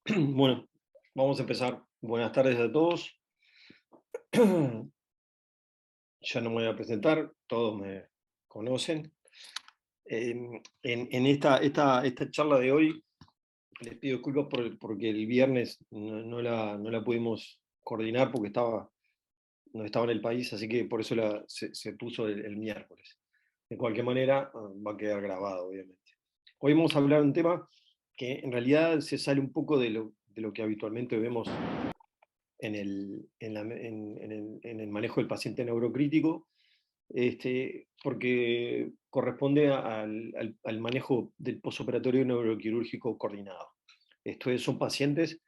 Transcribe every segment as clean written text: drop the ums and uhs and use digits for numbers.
Bueno, vamos a empezar. Buenas tardes a todos. Ya no me voy a presentar, todos me conocen. En esta charla de hoy les pido disculpas porque el viernes no la pudimos coordinar porque no estaba en el país, así que por eso se puso el miércoles. De cualquier manera, va a quedar grabado, obviamente. Hoy vamos a hablar de un tema que en realidad se sale un poco de lo que habitualmente vemos en el manejo del paciente neurocrítico, porque corresponde al manejo del posoperatorio neuroquirúrgico coordinado. Esto es, son pacientes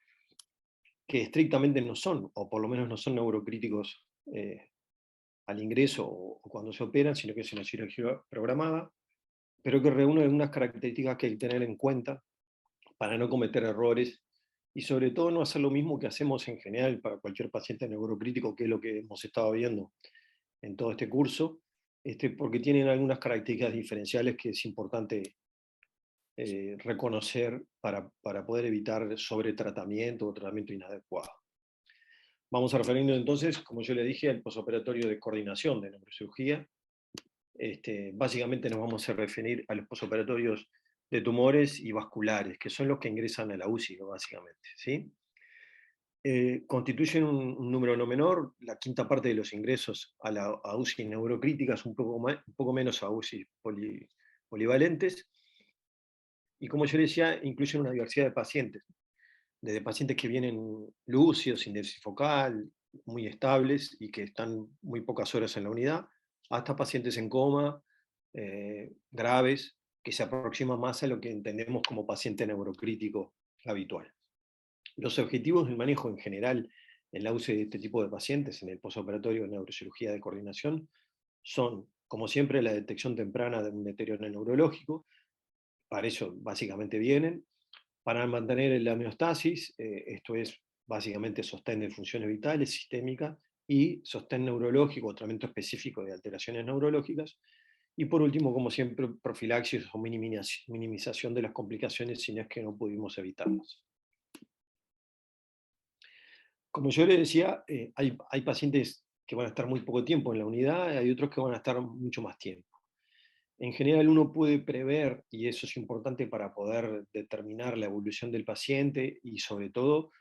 que estrictamente no son, o por lo menos no son neurocríticos al ingreso o cuando se operan, sino que es una cirugía programada, pero que reúne algunas características que hay que tener en cuenta para no cometer errores y sobre todo no hacer lo mismo que hacemos en general para cualquier paciente neurocrítico, que es lo que hemos estado viendo en todo este curso, porque tienen algunas características diferenciales que es importante reconocer para poder evitar sobretratamiento o tratamiento inadecuado. Vamos a referirnos entonces, como yo le dije, al posoperatorio de coordinación de neurocirugía. Básicamente nos vamos a referir a los posoperatorios de tumores y vasculares, que son los que ingresan a la UCI, básicamente, ¿sí? Constituyen un número no menor, la quinta parte de los ingresos a UCI neurocríticas, un poco menos a UCI polivalentes, y como yo decía, incluyen una diversidad de pacientes, desde pacientes que vienen lúcidos, sin déficit focal, muy estables y que están muy pocas horas en la unidad, hasta pacientes en coma, graves, que se aproximan más a lo que entendemos como paciente neurocrítico habitual. Los objetivos del manejo en general en la UCI de este tipo de pacientes, en el posoperatorio de neurocirugía de coordinación, son, como siempre, la detección temprana de un deterioro neurológico. Para eso básicamente vienen, para mantener la homeostasis, esto es básicamente sostén de funciones vitales, sistémicas, y sostén neurológico, tratamiento específico de alteraciones neurológicas, y por último, como siempre, profilaxis o minimización de las complicaciones si no es que no pudimos evitarlas. Como yo le decía, hay pacientes que van a estar muy poco tiempo en la unidad, y hay otros que van a estar mucho más tiempo. En general uno puede prever, y eso es importante para poder determinar la evolución del paciente y sobre todo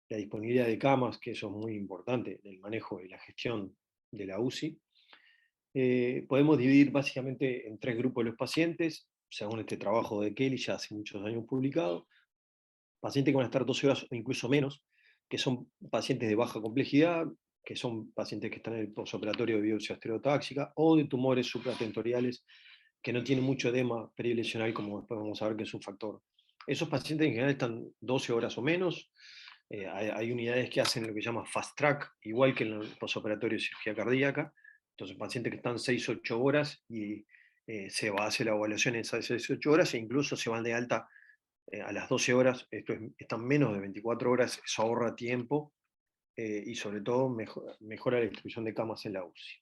la disponibilidad de camas, que eso es muy importante en el manejo y la gestión de la UCI. Podemos dividir básicamente en tres grupos los pacientes, según este trabajo de Kelly, ya hace muchos años publicado. Pacientes que van a estar 12 horas o incluso menos, que son pacientes de baja complejidad, que son pacientes que están en el posoperatorio de biopsia estereotáxica, o de tumores supratentoriales que no tienen mucho edema perilesional, como después vamos a ver que es un factor. Esos pacientes en general están 12 horas o menos. Hay unidades que hacen lo que se llama fast track, igual que en el posoperatorio de cirugía cardíaca. Entonces, pacientes que están 6-8 horas y se va a hacer la evaluación en esas 6-8 horas e incluso se van de alta a las 12 horas, están menos de 24 horas, eso ahorra tiempo y sobre todo mejora la distribución de camas en la UCI.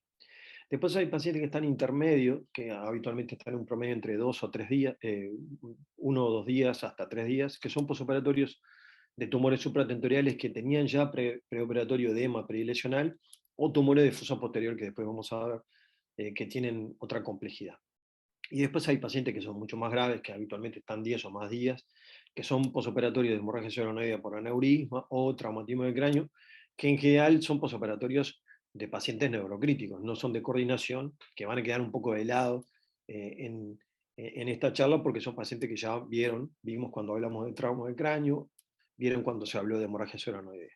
Después hay pacientes que están intermedios, que habitualmente están en un promedio entre 2 o 3 días, 1 o 2 días hasta 3 días, que son posoperatorios de tumores supratentoriales que tenían ya preoperatorio edema perilesional o tumores de fosa posterior, que después vamos a ver, que tienen otra complejidad. Y después hay pacientes que son mucho más graves, que habitualmente están 10 o más días, que son posoperatorios de hemorragia cerebroidea por aneurisma o traumatismo del cráneo, que en general son posoperatorios de pacientes neurocríticos, no son de coordinación, que van a quedar un poco de lado en esta charla porque son pacientes que ya vimos cuando hablamos de trauma del cráneo, vieron cuando se habló de hemorragia cerebroidea.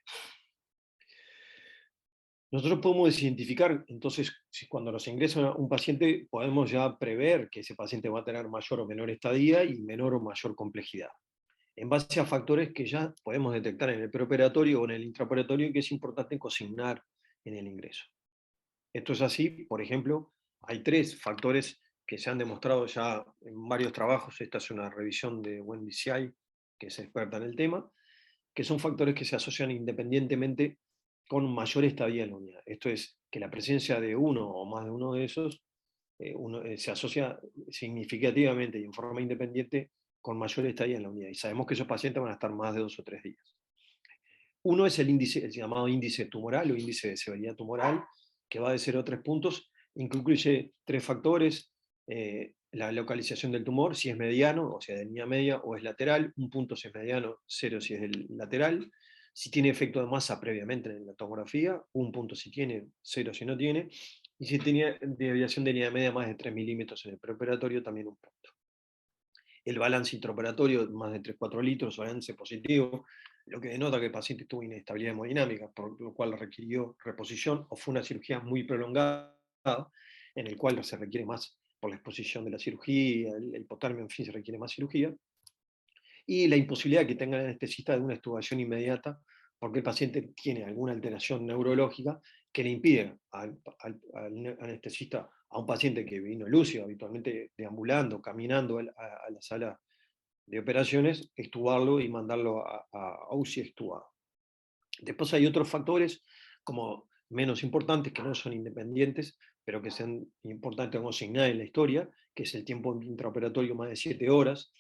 Nosotros podemos identificar, entonces, si cuando nos ingresa un paciente, podemos ya prever que ese paciente va a tener mayor o menor estadía y menor o mayor complejidad, en base a factores que ya podemos detectar en el preoperatorio o en el intraoperatorio, que es importante consignar en el ingreso. Esto es así, por ejemplo, hay 3 factores que se han demostrado ya en varios trabajos. Esta es una revisión de Wendy Tsai, que es experta en el tema, que son factores que se asocian independientemente con mayor estadía en la unidad. Esto es, que la presencia de uno o más de uno de esos se asocia significativamente y en forma independiente con mayor estadía en la unidad. Y sabemos que esos pacientes van a estar más de 2 o 3 días. Uno es el índice, el llamado índice tumoral o índice de severidad tumoral, que va de 0 a 3 puntos, incluye 3 factores: la localización del tumor, si es mediano, o sea, de línea media, o es lateral, 1 punto si es mediano, 0 si es del lateral, si tiene efecto de masa previamente en la tomografía, 1 punto si tiene, 0 si no tiene, y si tenía deviación de línea media más de 3 milímetros en el preoperatorio, también 1 punto. El balance intraoperatorio, más de 3-4 litros, balance positivo, lo que denota que el paciente tuvo inestabilidad hemodinámica, por lo cual requirió reposición, o fue una cirugía muy prolongada, en el cual se requiere más por la exposición de la cirugía, la hipotermia, en fin, se requiere más cirugía, y la imposibilidad que tenga el anestesista de una extubación inmediata, porque el paciente tiene alguna alteración neurológica que le impide al anestesista, a un paciente que vino lúcido, habitualmente deambulando, caminando a la sala de operaciones, extubarlo y mandarlo a UCI extubado. Después hay otros factores como menos importantes, que no son independientes, pero que son importantes como señal en la historia, que es el tiempo intraoperatorio más de 7 horas,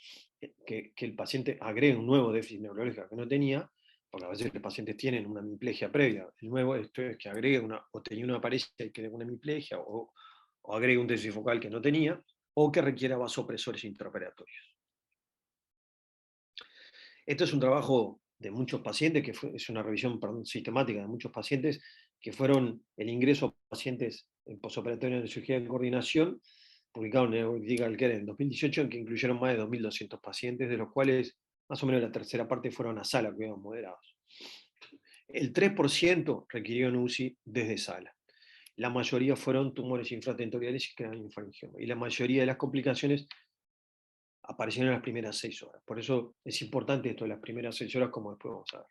que el paciente agregue un nuevo déficit neurológico que no tenía, porque a veces los pacientes tienen una hemiplegia previa. El nuevo esto es que agregue o tenía una pareja y que una hemiplegia, o agregue un déficit focal que no tenía, o que requiera vasopresores intraoperatorios. Esto es un trabajo de muchos pacientes, es una revisión, perdón, sistemática de muchos pacientes, que fueron el ingreso a pacientes en posoperatorio de cirugía de coordinación, publicado en Neurocritical Care en 2018, en que incluyeron más de 2.200 pacientes, de los cuales más o menos la tercera parte fueron a sala, cuidados moderados. El 3% requirió en UCI desde sala. La mayoría fueron tumores infratentoriales y craniofaringioma. Y la mayoría de las complicaciones aparecieron en las primeras 6 horas. Por eso es importante esto de las primeras 6 horas, como después vamos a ver.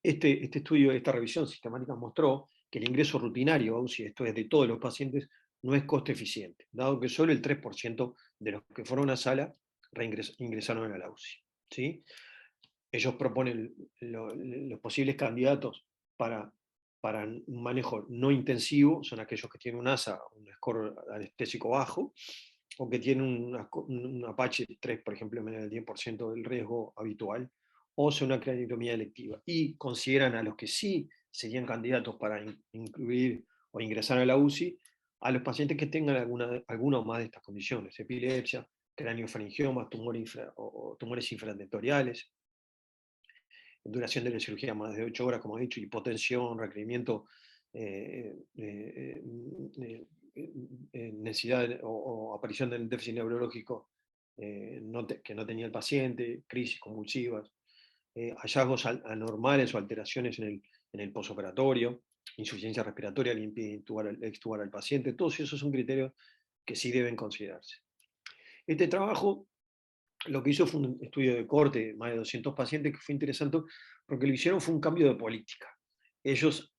Este estudio, esta revisión sistemática mostró que el ingreso rutinario a UCI, esto es de todos los pacientes, no es coste eficiente, dado que solo el 3% de los que fueron a sala ingresaron a la UCI. ¿Sí? Ellos proponen los posibles candidatos para un manejo no intensivo, son aquellos que tienen un ASA, un score anestésico bajo, o que tienen un Apache 3, por ejemplo, menos del 10% del riesgo habitual, o sea una craniotomía electiva. Y consideran a los que sí serían candidatos para incluir o ingresar a la UCI, a los pacientes que tengan alguna o más de estas condiciones: epilepsia, craniofaringiomas, o tumores infratentoriales, duración de la cirugía más de 8 horas, como he dicho, hipotensión, requerimiento, necesidad o aparición del déficit neurológico que no tenía el paciente, crisis convulsivas, hallazgos anormales o alteraciones en el posoperatorio, insuficiencia respiratoria que impide extubar al paciente. Todos esos son criterios que sí deben considerarse. Este trabajo lo que hizo fue un estudio de corte de más de 200 pacientes, que fue interesante porque lo que hicieron fue un cambio de política. Ellos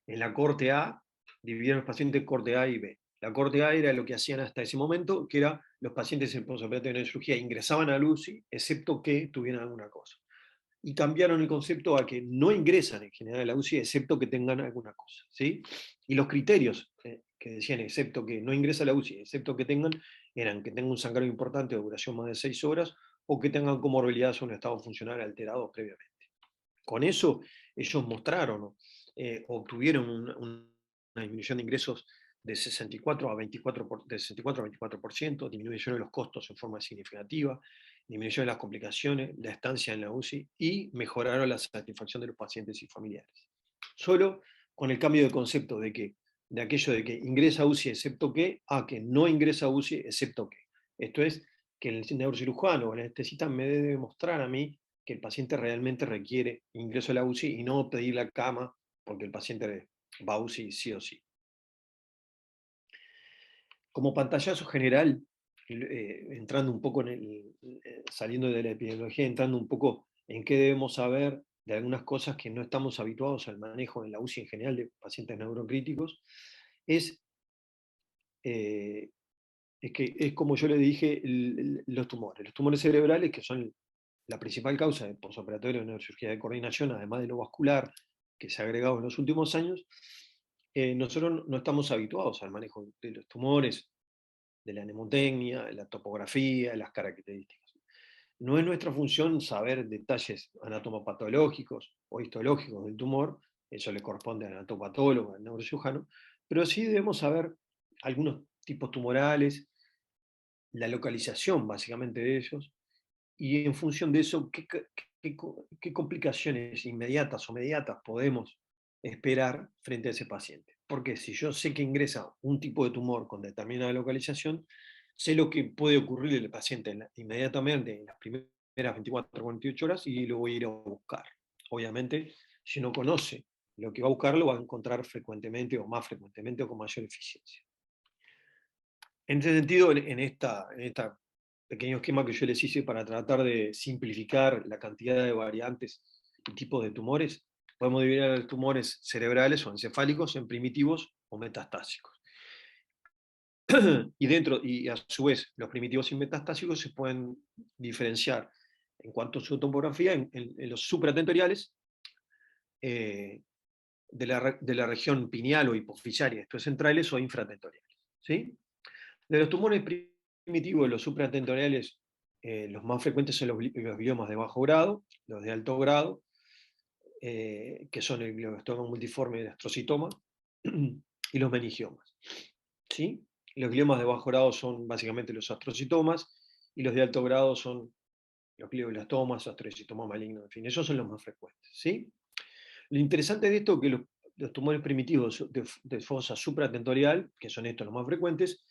en la corte A dividieron los pacientes en corte A y B. La corte A era lo que hacían hasta ese momento, que era los pacientes en posoperatorio de cirugía ingresaban a UCI, excepto que tuvieran alguna cosa. Y cambiaron el concepto a que no ingresan en general a la UCI, excepto que tengan alguna cosa. ¿Sí? Y los criterios que decían, excepto que no ingresa a la UCI, excepto que tengan, eran que tengan un sangrado importante de duración más de 6 horas, o que tengan comorbilidades o un estado funcional alterado previamente. Con eso ellos mostraron, obtuvieron una disminución de ingresos de 64 a 24%, disminución de los costos en forma significativa, disminución de las complicaciones, la estancia en la UCI, y mejoraron la satisfacción de los pacientes y familiares. Solo con el cambio de concepto de aquello de que ingresa a UCI excepto que, a que no ingresa a UCI excepto que. Esto es, que el neurocirujano o el anestesista me debe mostrar a mí que el paciente realmente requiere ingreso a la UCI, y no pedir la cama porque el paciente va a UCI sí o sí. Como pantallazo general, entrando un poco saliendo de la epidemiología, entrando un poco en qué debemos saber de algunas cosas que no estamos habituados al manejo en la UCI en general de pacientes neurocríticos, es, eh, es como yo le dije, los tumores. Los tumores cerebrales, que son la principal causa de posoperatorio de neurocirugía de coordinación, además de lo vascular, que se ha agregado en los últimos años, nosotros no estamos habituados al manejo de los tumores. de la mnemotecnia, de la topografía, de las características. No es nuestra función saber detalles anatomopatológicos o histológicos del tumor, eso le corresponde al anatopatólogo, al neurocirujano, pero sí debemos saber algunos tipos tumorales, la localización básicamente de ellos, y en función de eso, qué complicaciones inmediatas o mediatas podemos esperar frente a ese paciente. Porque si yo sé que ingresa un tipo de tumor con determinada localización, sé lo que puede ocurrir al paciente inmediatamente en las primeras 24 o 48 horas y lo voy a ir a buscar. Obviamente, si no conoce lo que va a buscar, lo va a encontrar frecuentemente o más frecuentemente o con mayor eficiencia. En ese sentido, en esta pequeño esquema que yo les hice para tratar de simplificar la cantidad de variantes y tipos de tumores, podemos dividir a los tumores cerebrales o encefálicos en primitivos o metastásicos. Y a su vez, los primitivos y metastásicos se pueden diferenciar en cuanto a su topografía en los supratentoriales, eh, de la región pineal o hipofisaria, estos centrales o infratentoriales. ¿Sí? De los tumores primitivos, los supratentoriales, los más frecuentes son los gliomas de bajo grado, los de alto grado, que son el glioblastoma multiforme de astrocitoma, y los meningiomas. ¿Sí? Los gliomas de bajo grado son básicamente los astrocitomas, y los de alto grado son los glioblastomas, astrocitoma maligno, en fin, esos son los más frecuentes. ¿Sí? Lo interesante de esto es que los tumores primitivos de fosa supratentorial, que son estos los más frecuentes,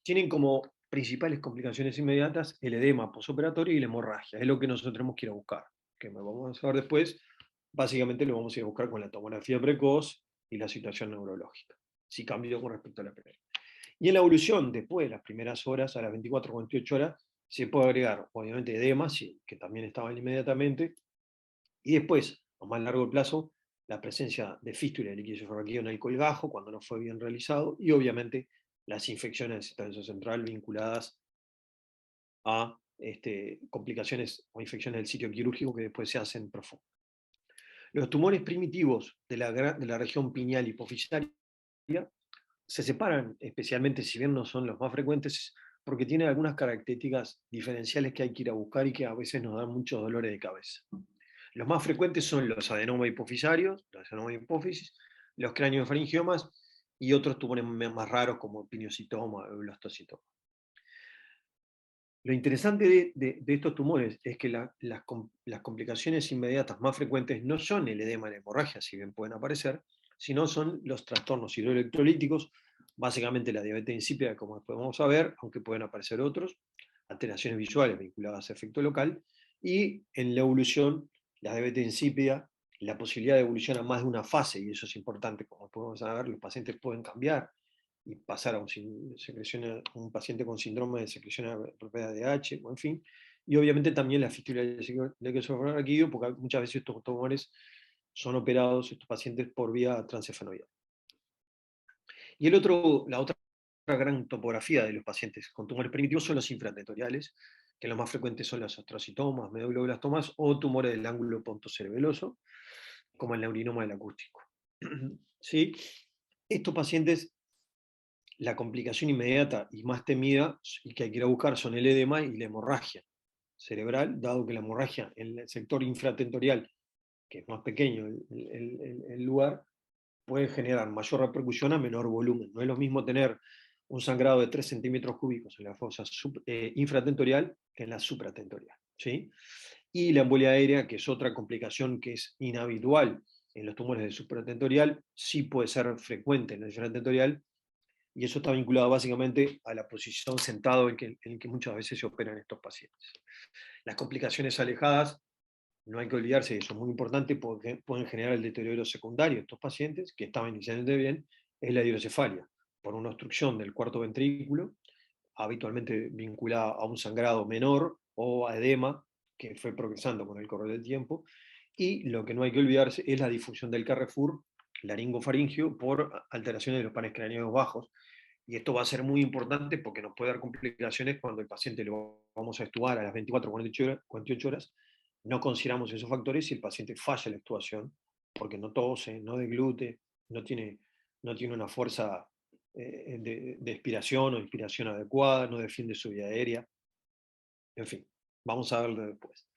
tienen como principales complicaciones inmediatas el edema posoperatorio y la hemorragia. Es lo que nosotros tenemos que ir a buscar, que me vamos a ver después. Básicamente lo vamos a ir a buscar con la tomografía precoz y la situación neurológica, si cambió con respecto a la primera. Y en la evolución, después de las primeras horas, a las 24 o 48 horas, se puede agregar, obviamente, edema, sí, que también estaban inmediatamente, y después, a más largo plazo, la presencia de fístula de líquido cefalorraquídeo en el colgajo, cuando no fue bien realizado, y obviamente las infecciones del sistema nervioso central vinculadas a complicaciones o infecciones del sitio quirúrgico que después se hacen profundas. Los tumores primitivos de la región pineal hipofisaria se separan, especialmente si bien no son los más frecuentes, porque tienen algunas características diferenciales que hay que ir a buscar y que a veces nos dan muchos dolores de cabeza. Los más frecuentes son los adenomas hipofisarios, los adenomas hipófisis, los craneofaringiomas y otros tumores más raros como pineocitoma o blastocitoma. Lo interesante de estos tumores es que las complicaciones inmediatas más frecuentes no son el edema y la hemorragia, si bien pueden aparecer, sino son los trastornos hidroelectrolíticos, básicamente la diabetes insípida, como después vamos a ver, aunque pueden aparecer otros, alteraciones visuales vinculadas a efecto local, y en la evolución, la diabetes insípida, la posibilidad de evolución a más de una fase, y eso es importante, como podemos ver, los pacientes pueden cambiar y pasar a un paciente con síndrome de secreción apropiada de H, o en fin, y obviamente también la fístula de quesofenolraquídeo, porque muchas veces estos tumores son operados, estos pacientes, por vía transesofenoidal. Y la otra gran topografía de los pacientes con tumores primitivos son los infratentoriales, que los más frecuentes son los astrocitomas, medulloblastomas o tumores del ángulo pontocerebeloso, como el neurinoma del acústico. ¿Sí? Estos pacientes, la complicación inmediata y más temida y que hay que ir a buscar son el edema y la hemorragia cerebral, dado que la hemorragia en el sector infratentorial, que es más pequeño el lugar, puede generar mayor repercusión a menor volumen. No es lo mismo tener un sangrado de 3 centímetros cúbicos en la fosa infratentorial que en la supratentorial. ¿Sí? Y la embolia aérea, que es otra complicación que es inhabitual en los tumores del supratentorial, sí puede ser frecuente en el infratentorial, y eso está vinculado básicamente a la posición sentado en que muchas veces se operan estos pacientes. Las complicaciones alejadas, no hay que olvidarse, eso es muy importante porque pueden generar el deterioro secundario de estos pacientes, que estaban inicialmente bien, es la hidrocefalia, por una obstrucción del cuarto ventrículo, habitualmente vinculada a un sangrado menor o a edema, que fue progresando con el correr del tiempo, y lo que no hay que olvidarse es la difusión del Carrefour laringofaringio por alteraciones de los pares craneados bajos, y esto va a ser muy importante porque nos puede dar complicaciones cuando el paciente lo vamos a estudiar a las 24 o 48 horas, no consideramos esos factores y el paciente falla la actuación porque no tose, no deglute, no tiene una fuerza de expiración o inspiración adecuada, no defiende su vía aérea, en fin, vamos a verlo después.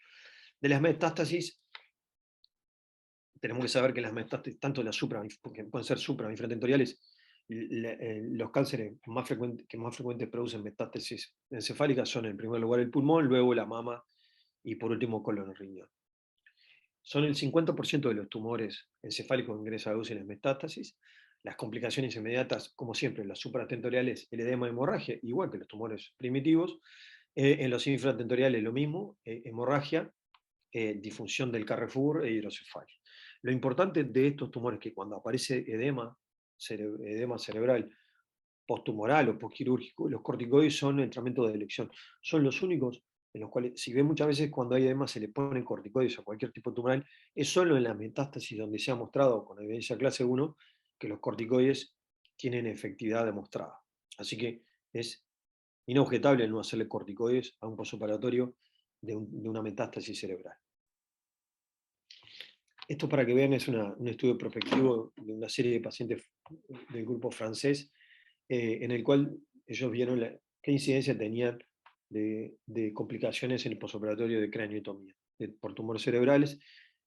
De las metástasis, tenemos que saber que las metástasis, tanto las porque pueden ser supra infratentoriales, los cánceres que más frecuentes producen metástasis encefálicas son en primer lugar el pulmón, luego la mama y por último colon y riñón. Son el 50% de los tumores encefálicos que ingresan a UCI en las metástasis. Las complicaciones inmediatas, como siempre, las supratentoriales, el edema y hemorragia, igual que los tumores primitivos. En los infratentoriales lo mismo, hemorragia, disfunción del Carrefour e hidrocefalia. Lo importante de estos tumores es que cuando aparece edema cerebral posttumoral o postquirúrgico, los corticoides son el tratamiento de elección. Son los únicos en los cuales, si ven muchas veces cuando hay edema se le ponen corticoides a cualquier tipo tumoral, es solo en la metástasis donde se ha mostrado con evidencia clase 1 que los corticoides tienen efectividad demostrada. Así que es inobjetable no hacerle corticoides a un posoperatorio de una metástasis cerebral. Esto, para que vean, es un estudio prospectivo de una serie de pacientes del grupo francés, en el cual ellos vieron qué incidencia tenían de complicaciones en el posoperatorio de craniotomía por tumores cerebrales.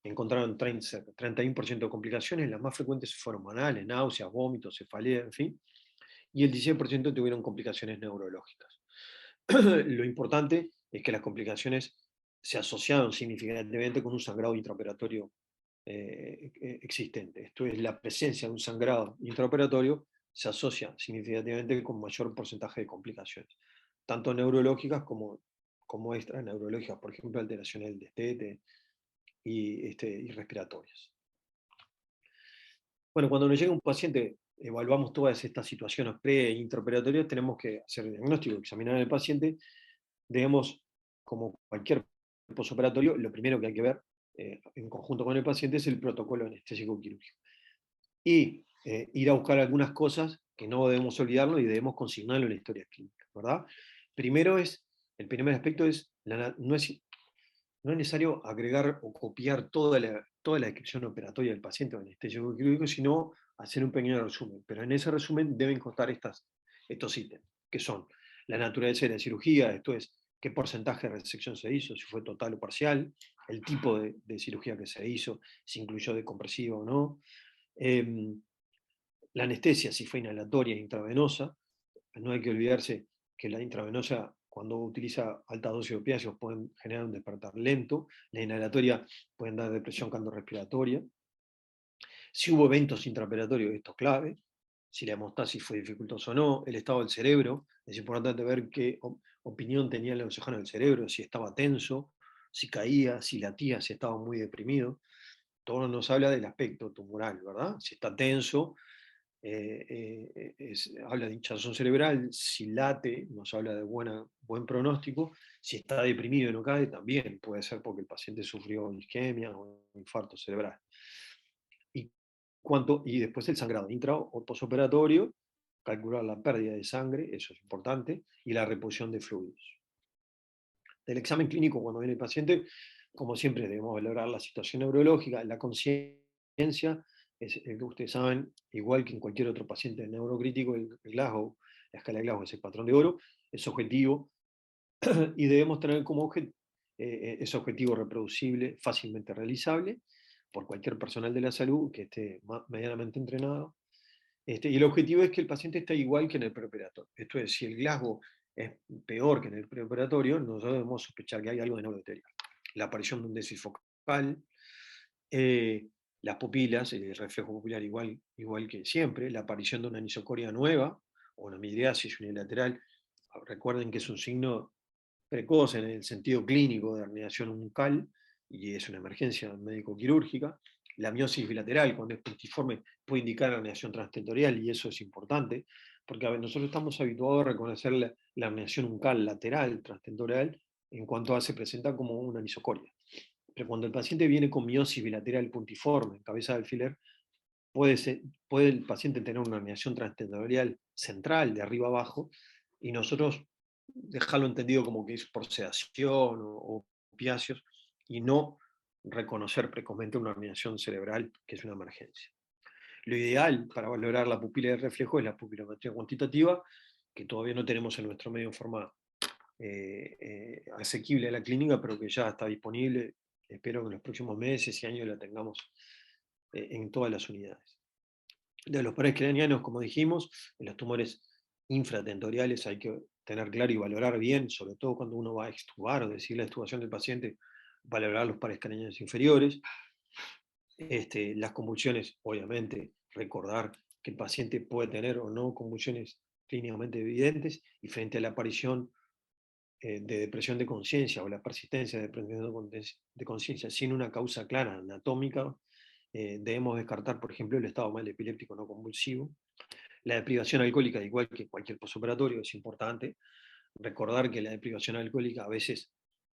Encontraron 31% de complicaciones, las más frecuentes fueron banales, náuseas, vómitos, cefalea, en fin, y el 16% tuvieron complicaciones neurológicas. Lo importante es que las complicaciones se asociaron significativamente con un sangrado intraoperatorio existente. Esto es, la presencia de un sangrado intraoperatorio se asocia significativamente con mayor porcentaje de complicaciones, tanto neurológicas como extraneurológicas, por ejemplo, alteraciones del destete y respiratorias. Bueno, cuando nos llega un paciente, evaluamos todas estas situaciones pre e intraoperatorias, tenemos que hacer el diagnóstico, examinar al paciente. Debemos, como cualquier posoperatorio, lo primero que hay que ver en conjunto con el paciente es el protocolo anestésico quirúrgico. Y ir a buscar algunas cosas que no debemos olvidarlo y debemos consignarlo en la historia clínica, ¿verdad? El primer aspecto es, no es necesario agregar o copiar toda la descripción operatoria del paciente o anestésico quirúrgico, sino hacer un pequeño resumen. Pero en ese resumen deben constar estos ítems, que son la naturaleza de la cirugía, esto es, qué porcentaje de resección se hizo, si fue total o parcial, el tipo de cirugía que se hizo, si incluyó decompresiva o no, la anestesia, si fue inhalatoria e intravenosa. No hay que olvidarse que la intravenosa, cuando utiliza alta dosis de opiáceos, pueden generar un despertar lento. La inhalatoria pueden dar depresión cardiorrespiratoria. Si hubo eventos intraoperatorios, esto es clave. Si la hemostasis fue dificultosa o no. El estado del cerebro. Es importante ver qué opinión tenía el oxígeno del cerebro, si estaba tenso, si caía, si latía, si estaba muy deprimido. Todo nos habla del aspecto tumoral, ¿verdad? Si está tenso, habla de hinchazón cerebral. Si late, nos habla de buen pronóstico. Si está deprimido y no cae, también puede ser porque el paciente sufrió isquemia o infarto cerebral. Y después el sangrado intra o posoperatorio, calcular la pérdida de sangre, eso es importante, y la reposición de fluidos. Del examen clínico, cuando viene el paciente, como siempre debemos valorar la situación neurológica, la conciencia. Ustedes saben, igual que en cualquier otro paciente neurocrítico, Glasgow, la escala de Glasgow es el patrón de oro, es objetivo, y debemos tener como ese objetivo reproducible, fácilmente realizable, por cualquier personal de la salud que esté medianamente entrenado. Y el objetivo es que el paciente esté igual que en el preoperatorio. Esto es, si el Glasgow es peor que en el preoperatorio, nosotros debemos sospechar que hay algo de neurodeterioro. La aparición de un déficit focal, las pupilas, el reflejo pupilar igual que siempre, la aparición de una anisocoria nueva o una midriasis unilateral. Recuerden que es un signo precoz en el sentido clínico de herniación uncal y es una emergencia médico-quirúrgica. La miosis bilateral, cuando es puntiforme, puede indicar herniación transtentorial y eso es importante, porque nosotros estamos habituados a reconocer la herniación uncal lateral transtentorial en cuanto se presenta como una anisocoria. Pero cuando el paciente viene con miosis bilateral puntiforme en cabeza de alfiler, puede el paciente tener una herniación transtentorial central de arriba abajo y nosotros dejarlo entendido como que es por sedación o opiáceos y no reconocer precozmente una herniación cerebral que es una emergencia. Lo ideal para valorar la pupila de reflejo es la pupilometría cuantitativa, que todavía no tenemos en nuestro medio en forma asequible a la clínica, pero que ya está disponible. Espero que en los próximos meses y años la tengamos en todas las unidades. De los pares craneanos, como dijimos, en los tumores infratentoriales hay que tener claro y valorar bien, sobre todo cuando uno va a extubar o decir la extubación del paciente, valorar los pares craneanos inferiores. Las convulsiones, obviamente, recordar que el paciente puede tener o no convulsiones clínicamente evidentes, y frente a la aparición de depresión de conciencia o la persistencia de depresión de conciencia sin una causa clara anatómica, debemos descartar, por ejemplo, el estado mal epiléptico no convulsivo. La deprivación alcohólica, igual que cualquier posoperatorio, es importante. Recordar que la deprivación alcohólica a veces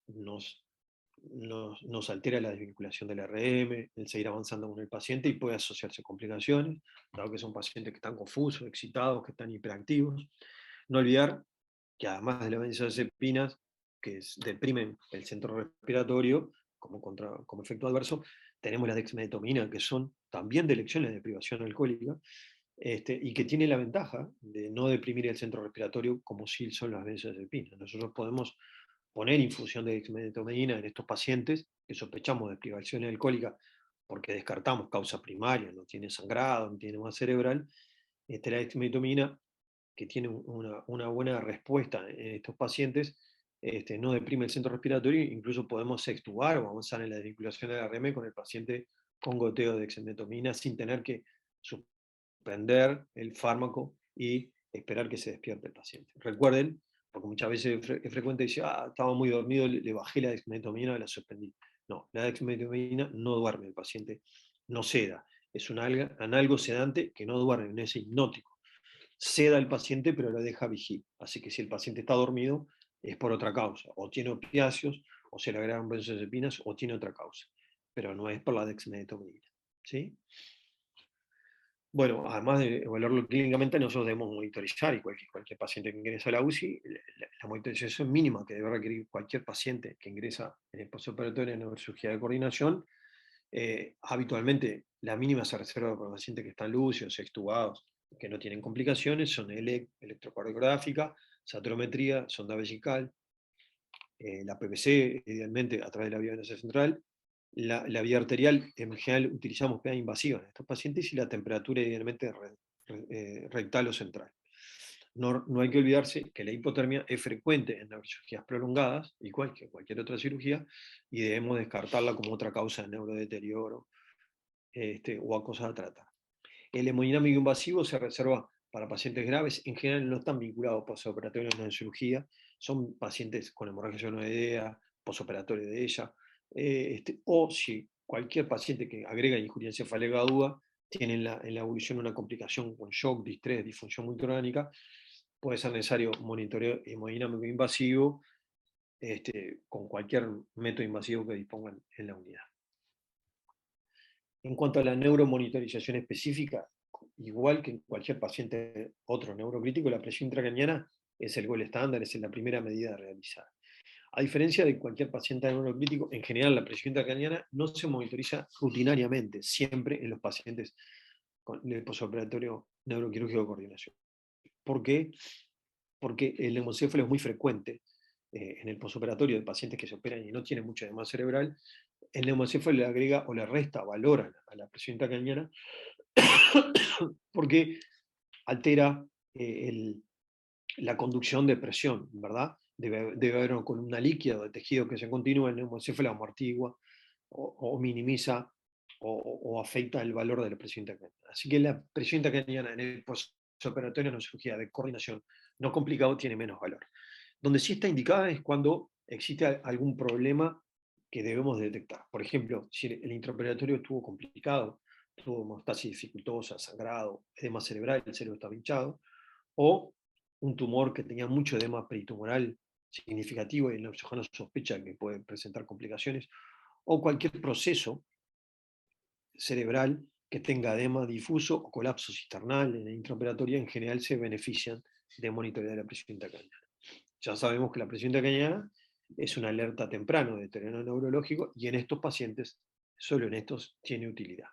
nos, nos altera la desvinculación del RM, el seguir avanzando con el paciente, y puede asociarse a complicaciones, dado que son pacientes que están confusos, excitados, que están hiperactivos. No olvidar que además de las benzodiazepinas, que deprimen el centro respiratorio como efecto adverso, tenemos la dexmedetomina, que son también de elección la deprivación alcohólica, y que tiene la ventaja de no deprimir el centro respiratorio como si son las benzodiazepinas. Nosotros podemos poner infusión de dexmedetomidina en estos pacientes que sospechamos de privación alcohólica porque descartamos causa primaria, no tiene sangrado, no tiene más cerebral. La dexmedetomidina, que tiene una buena respuesta en estos pacientes, no deprime el centro respiratorio, incluso podemos extubar o avanzar en la desvinculación de la RM con el paciente con goteo de dexmedetomidina sin tener que suspender el fármaco y esperar que se despierte el paciente. Recuerden, porque muchas veces es frecuente decir, estaba muy dormido, le bajé la dexmedetomidina, la suspendí. No, la dexmedetomidina no duerme el paciente, no seda. Es un analgo sedante que no duerme, no es hipnótico. Seda al paciente, pero lo deja vigil. Así que si el paciente está dormido, es por otra causa. O tiene opiáceos, o se le agregan benzodiazepinas, o tiene otra causa. Pero no es por la dexmedetomidina. ¿Sí? Bueno, además de evaluarlo clínicamente, nosotros debemos monitorizar, y cualquier paciente que ingresa a la UCI, la monitorización mínima que debe requerir cualquier paciente que ingresa en el postoperatorio en neurocirugía de coordinación. Habitualmente la mínima se reserva para pacientes que están lúcidos, extubados, que no tienen complicaciones, son electrocardiográfica, saturometría, sonda vesical, la PPC, idealmente a través de la vía venosa central. La vía arterial, en general utilizamos PA invasiva en estos pacientes, y la temperatura idealmente rectal o central. No hay que olvidarse que la hipotermia es frecuente en neurocirugías prolongadas, igual que cualquier otra cirugía, y debemos descartarla como otra causa de neurodeterioro o a cosas a tratar. El hemodinámico invasivo se reserva para pacientes graves, en general no están vinculados posoperatorios en cirugía, son pacientes con hemorragia senoidea, posoperatorio de ella, o si cualquier paciente que agrega injuria encefálica aguda tiene en la evolución una complicación con shock, distrés, disfunción multiorgánica, puede ser necesario monitoreo hemodinámico invasivo con cualquier método invasivo que dispongan en la unidad. En cuanto a la neuromonitorización específica, igual que en cualquier paciente otro neurocrítico, la presión intracraniana es el gol estándar, es la primera medida a realizar. A diferencia de cualquier paciente neurocrítico, en general la presión intracraniana no se monitoriza rutinariamente, siempre en los pacientes con el posoperatorio neuroquirúrgico de coordinación. ¿Por qué? Porque el hemocéfalo es muy frecuente en el posoperatorio de pacientes que se operan y no tienen mucho edema cerebral. El neumocéfalo le agrega o le resta valor a la presión intracraniana porque altera la conducción de presión, ¿verdad? Debe haber una columna líquida de tejido que se continúa, el neumocéfalo amortigua o minimiza o afecta el valor de la presión intracraniana. Así que la presión intracraniana en el postoperatorio en cirugía de coordinación no complicado tiene menos valor. Donde sí está indicada es cuando existe algún problema que debemos detectar. Por ejemplo, si el intraoperatorio estuvo complicado, tuvo hemostasis dificultosa, sangrado, edema cerebral, el cerebro estaba hinchado, o un tumor que tenía mucho edema peritumoral significativo y el neurocirujano sospecha que puede presentar complicaciones, o cualquier proceso cerebral que tenga edema difuso o colapso cisternal en la intraoperatoria, en general se benefician de monitorear de la presión intracraniana. Ya sabemos que la presión intracraniana es una alerta temprano de deterioro neurológico, y en estos pacientes, solo en estos, tiene utilidad.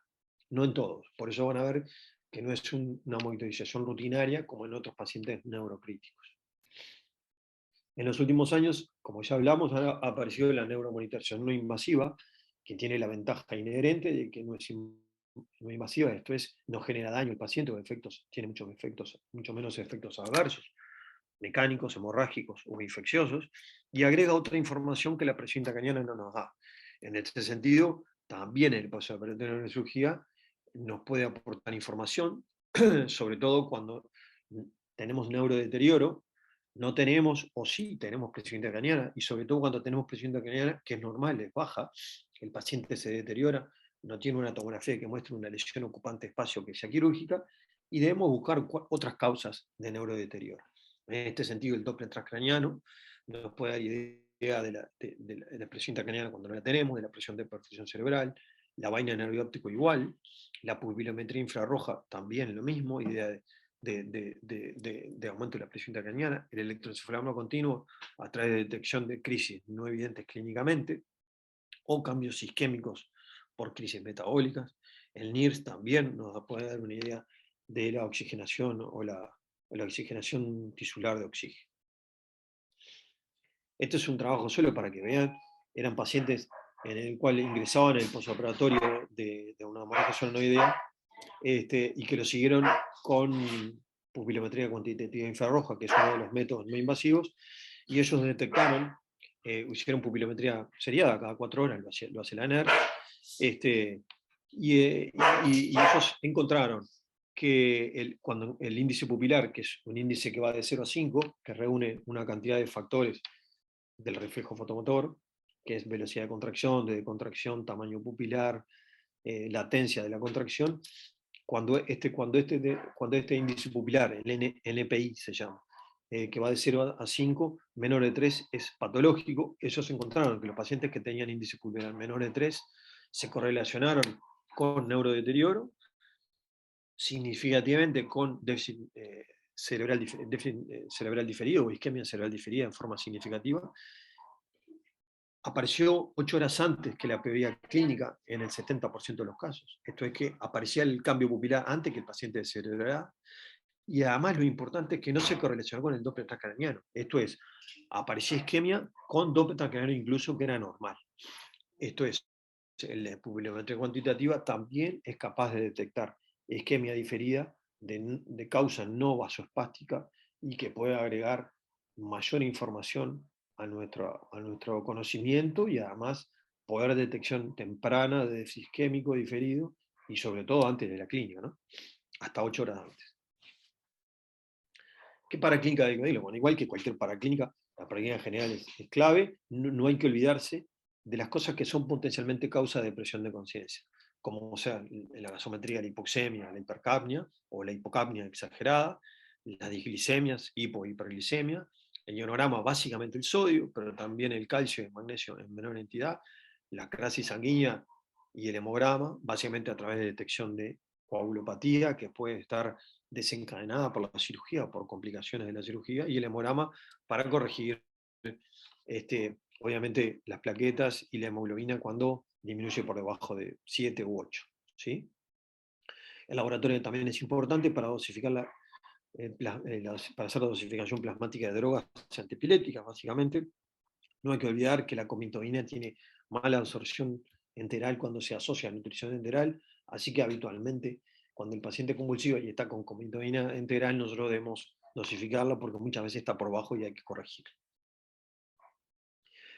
no en todos. Por eso van a ver que no es una monitorización rutinaria como en otros pacientes neurocríticos. En los últimos años, como ya hablamos, ha aparecido la neuromonitorización no invasiva, que tiene la ventaja inherente de que no es no invasiva, esto es, no genera daño al paciente, o efectos, tiene mucho menos efectos adversos, mecánicos, hemorrágicos o infecciosos, y agrega otra información que la presión intracraniana no nos da. En este sentido, también el postoperatorio de neurocirugía nos puede aportar información, sobre todo cuando tenemos neurodeterioro, no tenemos o sí tenemos presión intracraniana, y sobre todo cuando tenemos presión intracraniana, que es normal, es baja, el paciente se deteriora, no tiene una tomografía que muestre una lesión ocupante espacio que sea quirúrgica, y debemos buscar otras causas de neurodeterioro. En este sentido, el Doppler transcraniano nos puede dar idea de la presión intracraniana cuando no la tenemos, de la presión de perfusión cerebral, la vaina de nervio óptico igual, la pupilometría infrarroja también lo mismo, idea de aumento de la presión intracraniana, el electroencefalograma continuo a través de detección de crisis no evidentes clínicamente, o cambios isquémicos por crisis metabólicas. El NIRS también nos puede dar una idea de la oxigenación o la oxigenación tisular de oxígeno. Este es un trabajo solo para que vean, eran pacientes en el cual ingresaban en el postoperatorio de una hemorragia solenoidea, y que lo siguieron con pupilometría cuantitativa infrarroja, que es uno de los métodos no invasivos, y ellos detectaron, hicieron pupilometría seriada cada 4 horas, lo hace la NER, y ellos encontraron que cuando el índice pupilar, que es un índice que va de 0 a 5, que reúne una cantidad de factores del reflejo fotomotor, que es velocidad de contracción, de contracción, tamaño pupilar, latencia de la contracción, cuando este índice pupilar, el NPI se llama, que va de 0 a 5, menor de 3 es patológico. Ellos encontraron que los pacientes que tenían índice pupilar menor de 3 se correlacionaron con neurodeterioro, significativamente con déficit cerebral diferido o isquemia cerebral diferida en forma significativa. Apareció 8 horas antes que la PVA clínica en el 70% de los casos. Esto es que aparecía el cambio pupilar antes que el paciente descerebrara, y además lo importante es que no se correlacionó con el Doppler transcraniano. Esto es, aparecía isquemia con Doppler transcraniano incluso, que era normal. Esto es, la pupilometría cuantitativa también es capaz de detectar isquemia diferida de causa no vasoespástica, y que puede agregar mayor información a nuestro conocimiento, y además poder detección temprana de déficit isquémico diferido, y sobre todo antes de la clínica, ¿no? Hasta 8 horas antes. ¿Qué paraclínica de Codilo? Bueno, igual que cualquier paraclínica, la paraclínica en general es clave, no hay que olvidarse de las cosas que son potencialmente causa de presión de conciencia, como sea la gasometría, la hipoxemia, la hipercapnia o la hipocapnia exagerada, las disglicemias, hiperglicemia, el ionograma, básicamente el sodio, pero también el calcio y el magnesio en menor entidad, la crisis sanguínea y el hemograma, básicamente a través de detección de coagulopatía, que puede estar desencadenada por la cirugía o por complicaciones de la cirugía, y el hemograma para corregir, obviamente, las plaquetas y la hemoglobina cuando disminuye por debajo de 7 u 8. ¿Sí? El laboratorio también es importante para dosificar para hacer la dosificación plasmática de drogas antiepilépticas, básicamente. No hay que olvidar que la comitobina tiene mala absorción enteral cuando se asocia a nutrición enteral, así que habitualmente cuando el paciente convulsivo y está con comitobina enteral, nosotros debemos dosificarla porque muchas veces está por bajo y hay que corregir.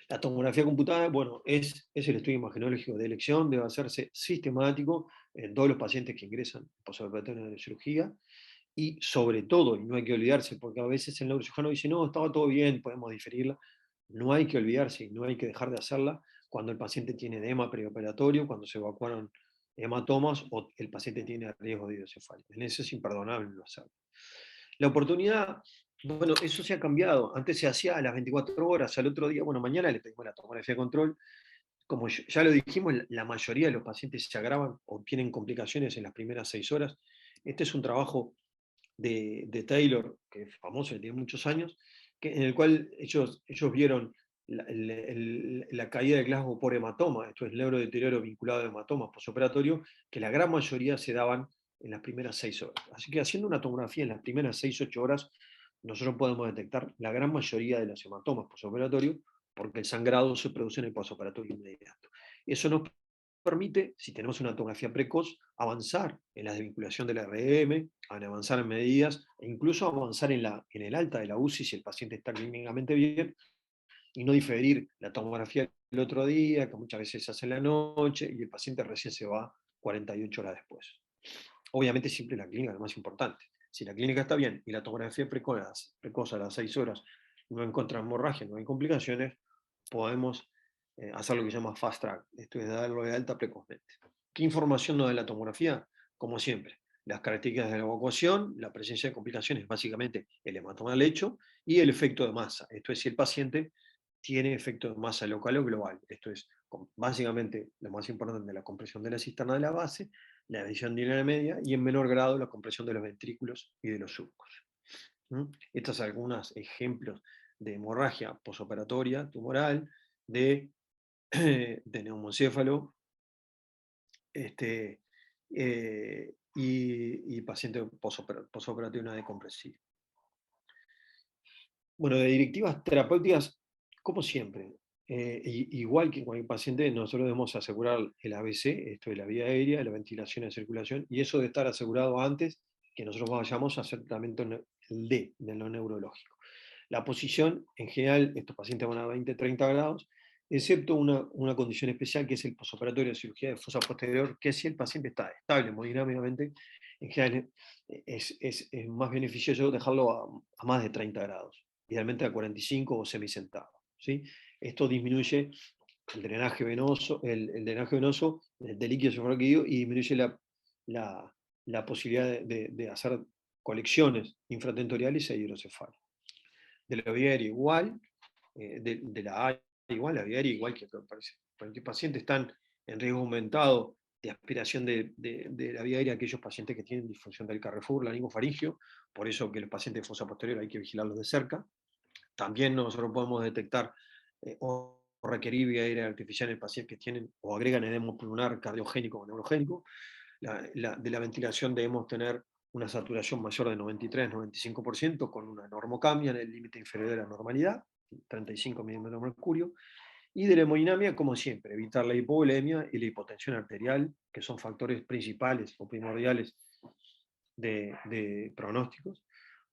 La tomografía computada, bueno, es el estudio imagenológico de elección, debe hacerse sistemático en todos los pacientes que ingresan postoperatorio de cirugía, y sobre todo, y no hay que olvidarse, porque a veces el neurocirujano dice, no, estaba todo bien, podemos diferirla. No hay que olvidarse y no hay que dejar de hacerla cuando el paciente tiene edema preoperatorio, cuando se evacuaron hematomas o el paciente tiene riesgo de hidrocefalia. En eso es imperdonable no hacerlo. La oportunidad, bueno, eso se ha cambiado. Antes se hacía a las 24 horas, al otro día, bueno, mañana le pedimos la tomografía de control. Como ya lo dijimos, la mayoría de los pacientes se agravan o tienen complicaciones en las primeras 6 horas. Este es un trabajo de Taylor, que es famoso, que tiene muchos años, en el cual ellos vieron la caída de Glasgow por hematoma, esto es neurodeterioro vinculado a hematomas posoperatorio, que la gran mayoría se daban en las primeras 6 horas. Así que haciendo una tomografía en las primeras 6-8 horas, nosotros podemos detectar la gran mayoría de los hematomas posoperatorios, porque el sangrado se produce en el posoperatorio inmediato. Eso nos permite, si tenemos una tomografía precoz, avanzar en la desvinculación del RM, avanzar en medidas, e incluso avanzar en el alta de la UCI si el paciente está clínicamente bien, y no diferir la tomografía el otro día, que muchas veces se hace en la noche, y el paciente recién se va 48 horas después. Obviamente siempre la clínica es lo más importante. Si la clínica está bien y la tomografía precoz a las 6 horas no encuentra hemorragia, no hay complicaciones, podemos hacer lo que se llama fast track, esto es darlo de alta precozmente. ¿Qué información nos da la tomografía? Como siempre, las características de la evacuación, la presencia de complicaciones, básicamente el hematoma al lecho, y el efecto de masa, esto es si el paciente tiene efecto de masa local o global, esto es básicamente lo más importante de la compresión de la cisterna de la base, la visión diurna media y en menor grado la compresión de los ventrículos y de los surcos. Estos son algunos ejemplos de hemorragia posoperatoria tumoral, de neumoencéfalo, y paciente posoperatorio una decompresiva. Bueno, de directivas terapéuticas, como siempre, igual que cualquier paciente, nosotros debemos asegurar el ABC, esto es la vía aérea, la ventilación y la circulación, y eso debe estar asegurado antes que nosotros vayamos a hacer tratamiento de lo neurológico. La posición, en general, estos pacientes van a 20-30 grados, excepto una condición especial que es el posoperatorio de cirugía de fosa posterior, que si el paciente está estable hemodinámicamente, en general es más beneficioso dejarlo a más de 30 grados, idealmente a 45 o semisentado. ¿Sí? Esto disminuye el drenaje venoso de líquido cefalorraquídeo y disminuye la posibilidad de hacer colecciones infratentoriales e hidrocefalia. De la vía aérea igual, de la A igual, la vía aérea igual que cualquier paciente están en riesgo aumentado de aspiración de la vía aérea aquellos pacientes que tienen disfunción del Carrefour, laringofaringio, por eso que los pacientes de fosa posterior hay que vigilarlos de cerca. También nosotros podemos detectar o requerir vía aérea artificial en pacientes que tienen o agregan edema pulmonar cardiogénico o neurogénico. De la ventilación debemos tener una saturación mayor de 93-95% con una normocambia en el límite inferior de la normalidad, 35 milímetros de mercurio. Y de la hemodinamia, como siempre, evitar la hipovolemia y la hipotensión arterial, que son factores principales o primordiales de pronósticos.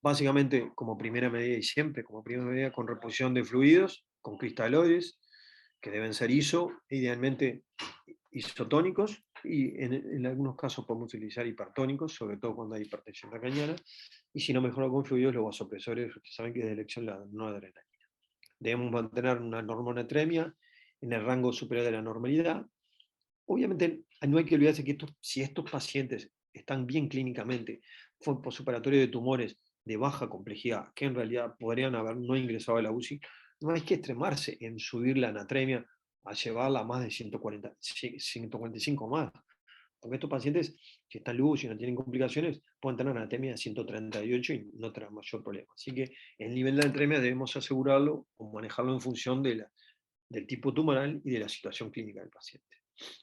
Básicamente, como primera medida y siempre como primera medida, con reposición de fluidos, con cristaloides, que deben ser idealmente isotónicos, y en algunos casos podemos utilizar hipertónicos, sobre todo cuando hay hipertensión intracraniana, y si no mejora con fluidos, los vasopresores, ustedes saben que es de elección la noradrenalina. Debemos mantener una normonetremia en el rango superior de la normalidad. Obviamente, no hay que olvidarse que si estos pacientes están bien clínicamente, fue postoperatorio de tumores de baja complejidad, que en realidad podrían haber no ingresado a la UCI, no hay que extremarse en subir la anatremia a llevarla a más de 145 más. Porque estos pacientes, si están lúcidos y no tienen complicaciones, pueden tener una anatemia de 138 y no tener mayor problema. Así que el nivel de anatremia debemos asegurarlo o manejarlo en función del tipo tumoral y de la situación clínica del paciente.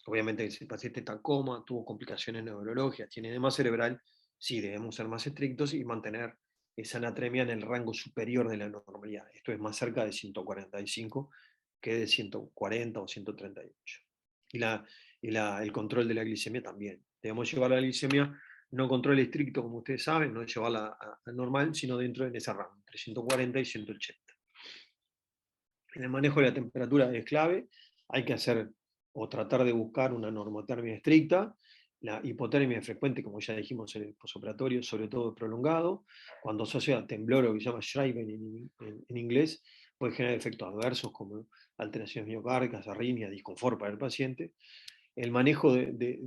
Obviamente, si el paciente está en coma, tuvo complicaciones neurológicas, tiene edema cerebral, sí debemos ser más estrictos y mantener esa anatremia en el rango superior de la normalidad. Esto es más cerca de 145 que de 140 o 138. El control de la glicemia también. Debemos llevar la glicemia, no control estricto, como ustedes saben, no llevarla a normal, sino dentro de ese rango, entre 140 y 180. En el manejo de la temperatura es clave, hay que hacer o tratar de buscar una normotermia estricta. La hipotermia es frecuente, como ya dijimos, en el posoperatorio, sobre todo prolongado. Cuando asocia temblor, o que se llama Schreiben en inglés, puede generar efectos adversos como alteraciones miocárdicas, arritmia, disconfort para el paciente. El manejo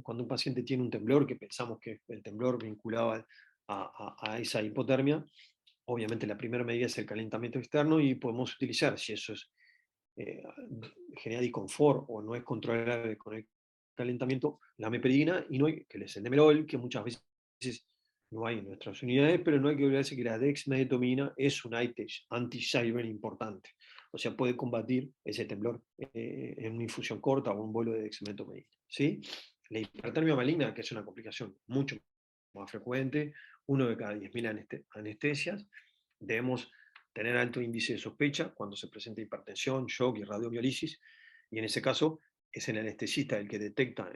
cuando un paciente tiene un temblor, que pensamos que es el temblor vinculado a esa hipotermia, obviamente la primera medida es el calentamiento externo y podemos utilizar, si eso es eh, genera disconfort o no es controlable con el calentamiento, la meperidina, y no hay, que es el demerol, que muchas veces no hay en nuestras unidades, pero no hay que olvidarse que la dexmedetomidina es un anti-Schreiber importante. O sea, puede combatir ese temblor en una infusión corta o un bolo de dexmedetomidina, ¿sí? La hipertermia maligna, que es una complicación mucho más frecuente, 1 de cada 10.000 anestesias, debemos tener alto índice de sospecha cuando se presenta hipertensión, shock y radiomiolisis, y en ese caso es el anestesista el que detecta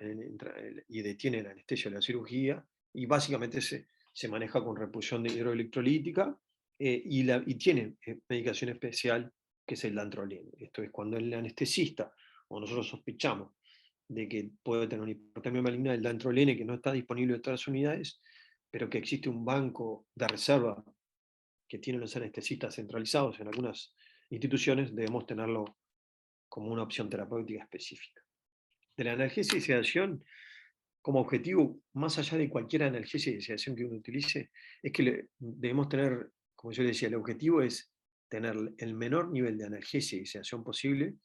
y detiene la anestesia de la cirugía, y básicamente se maneja con repulsión de hidroelectrolítica y tiene medicación especial que es el dantrolene. Esto es cuando el anestesista o nosotros sospechamos de que puede tener una hipertermia maligna del dantrolene que no está disponible en todas las unidades, pero que existe un banco de reserva que tienen los anestesistas centralizados en algunas instituciones, debemos tenerlo como una opción terapéutica específica. De la analgesia y sedación, como objetivo, más allá de cualquier analgesia y sedación que uno utilice, es que debemos tener, como yo decía, el objetivo es tener el menor nivel de analgesia y sedación posible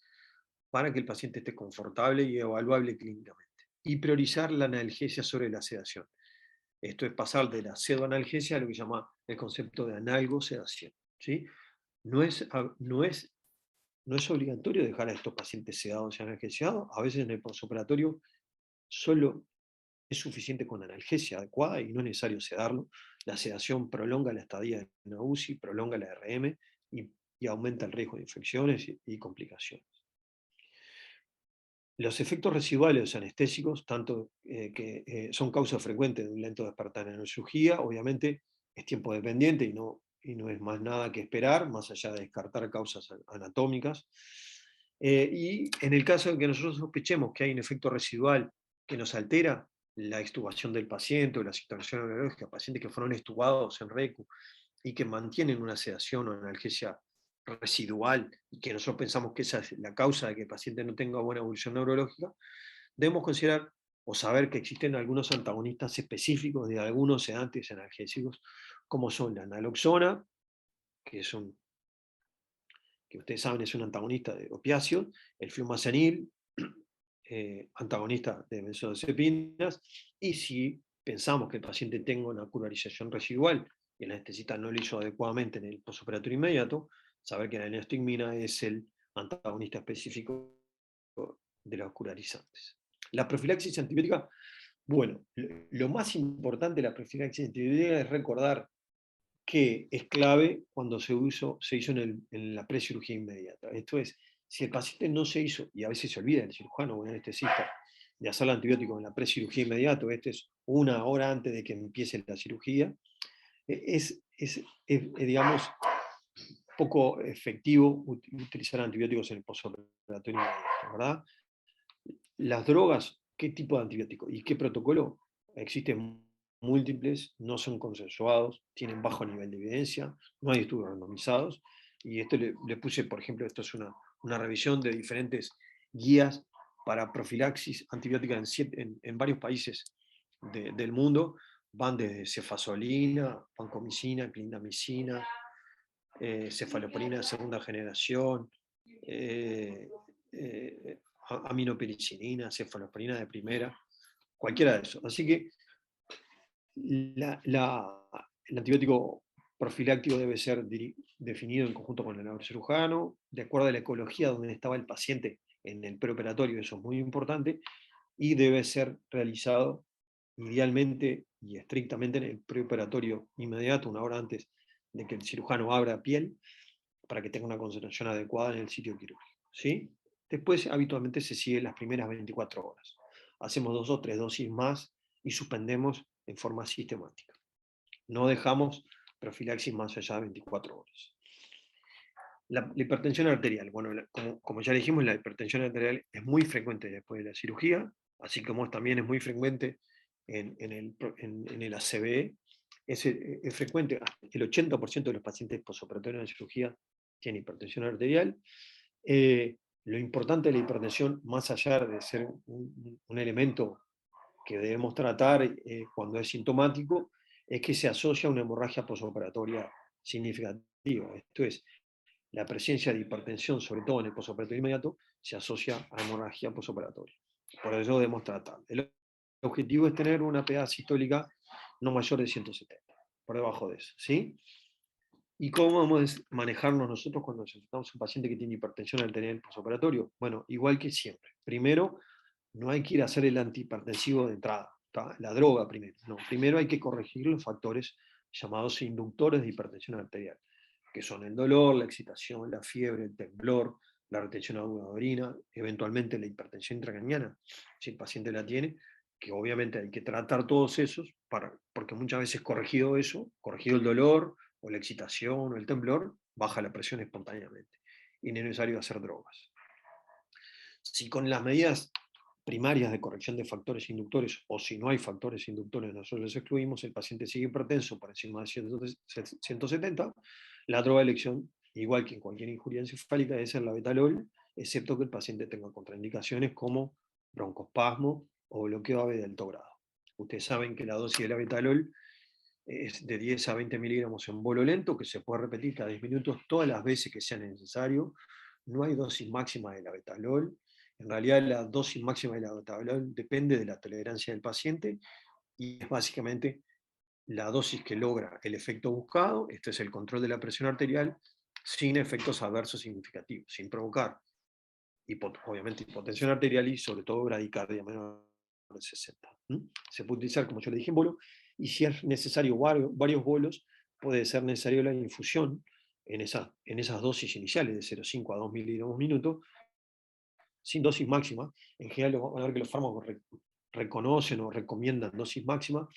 para que el paciente esté confortable y evaluable clínicamente. Y priorizar la analgesia sobre la sedación. Esto es pasar de la pseudoanalgesia a lo que se llama el concepto de analgosedación, ¿sí? No es, no es, no es obligatorio dejar a estos pacientes sedados y analgesiados. A veces en el postoperatorio solo es suficiente con analgesia adecuada y no es necesario sedarlo. La sedación prolonga la estadía en la UCI, prolonga la RM y aumenta el riesgo de infecciones y complicaciones. Los efectos residuales de los anestésicos, tanto que son causa frecuente de un lento despertar en la neurocirugía, obviamente es tiempo dependiente y no es más nada que esperar, más allá de descartar causas anatómicas. Y en el caso de que nosotros sospechemos que hay un efecto residual que nos altera la extubación del paciente o la situación neurológica, pacientes que fueron extubados en RECU y que mantienen una sedación o analgesia residual y que nosotros pensamos que esa es la causa de que el paciente no tenga buena evolución neurológica, debemos considerar o saber que existen algunos antagonistas específicos de algunos sedantes analgésicos, como son la naloxona, que es que ustedes saben es un antagonista de opiáceos, el flumazenil, antagonista de benzodiazepinas, y si pensamos que el paciente tenga una curarización residual y el anestesista no lo hizo adecuadamente en el postoperatorio inmediato, saber que la neostigmina es el antagonista específico de los curarizantes. La profilaxis antibiótica, bueno, lo más importante de la profilaxis antibiótica es recordar que es clave cuando se hizo en la precirugía inmediata. Esto es, si el paciente no se hizo, y a veces se olvida el cirujano o el anestesista, de hacer el antibiótico en la precirugía inmediata, este es 1 hora antes de que empiece la cirugía, digamos, poco efectivo utilizar antibióticos en el postoperatorio inmediato, ¿verdad? Las drogas, ¿qué tipo de antibiótico y qué protocolo? Existen múltiples, no son consensuados, tienen bajo nivel de evidencia, no hay estudios randomizados. Y esto le puse, por ejemplo, esto es una revisión de diferentes guías para profilaxis antibiótica en varios países del mundo. Van desde cefazolina, vancomicina, clindamicina, cefalosporina de segunda generación, eh, eh, aminopericinina, cefalosporina de primera, cualquiera de esos. Así que el antibiótico profiláctico debe ser definido en conjunto con el neurocirujano, de acuerdo a la ecología donde estaba el paciente en el preoperatorio, eso es muy importante, y debe ser realizado idealmente y estrictamente en el preoperatorio inmediato, 1 hora antes de que el cirujano abra piel, para que tenga una concentración adecuada en el sitio quirúrgico, ¿sí? Después, habitualmente se sigue las primeras 24 horas. Hacemos 2 o 3 dosis más y suspendemos en forma sistemática. No dejamos profilaxis más allá de 24 horas. La hipertensión arterial. Bueno, como ya dijimos, la hipertensión arterial es muy frecuente después de la cirugía, así como también es muy frecuente en el ACV. Es frecuente, el 80% de los pacientes posoperatorios de cirugía tienen hipertensión arterial. Lo importante de la hipertensión, más allá de ser un elemento que debemos tratar cuando es sintomático, es que se asocia a una hemorragia posoperatoria significativa. Esto es, la presencia de hipertensión, sobre todo en el posoperatorio inmediato, se asocia a hemorragia posoperatoria. Por eso debemos tratar. El objetivo es tener una PA sistólica no mayor de 170, por debajo de eso, ¿sí? ¿Y cómo vamos a manejarnos nosotros cuando nos enfrentamos a un paciente que tiene hipertensión arterial postoperatorio? Bueno, igual que siempre. Primero, no hay que ir a hacer el antihipertensivo de entrada, ¿tá? La droga primero. No, primero hay que corregir los factores llamados inductores de hipertensión arterial, que son el dolor, la excitación, la fiebre, el temblor, la retención aguda de orina, eventualmente la hipertensión intracraniana, si el paciente la tiene, que obviamente hay que tratar todos esos, porque muchas veces corregido eso, corregido el dolor, o la excitación, o el temblor, baja la presión espontáneamente. Y no es necesario hacer drogas. Si con las medidas primarias de corrección de factores inductores, o si no hay factores inductores, nosotros los excluimos, el paciente sigue hipertenso por encima de 170, la droga de elección, igual que en cualquier injuria encefálica, es el labetalol, excepto que el paciente tenga contraindicaciones como broncoespasmo o bloqueo AVE de alto grado. Ustedes saben que la dosis de labetalol es de 10 a 20 miligramos en bolo lento, que se puede repetir cada 10 minutos todas las veces que sea necesario. No hay dosis máxima de labetalol. En realidad la dosis máxima de labetalol depende de la tolerancia del paciente y es básicamente la dosis que logra el efecto buscado, este es el control de la presión arterial, sin efectos adversos significativos, sin provocar obviamente hipotensión arterial y sobre todo bradicardia menor de 60. Se puede utilizar, como yo le dije, en bolo, y si es necesario varios bolos, puede ser necesario la infusión en esas dosis iniciales de 0,5 a 2 miligramos minuto, sin dosis máxima. En general van a ver que los fármacos reconocen o recomiendan dosis máxima.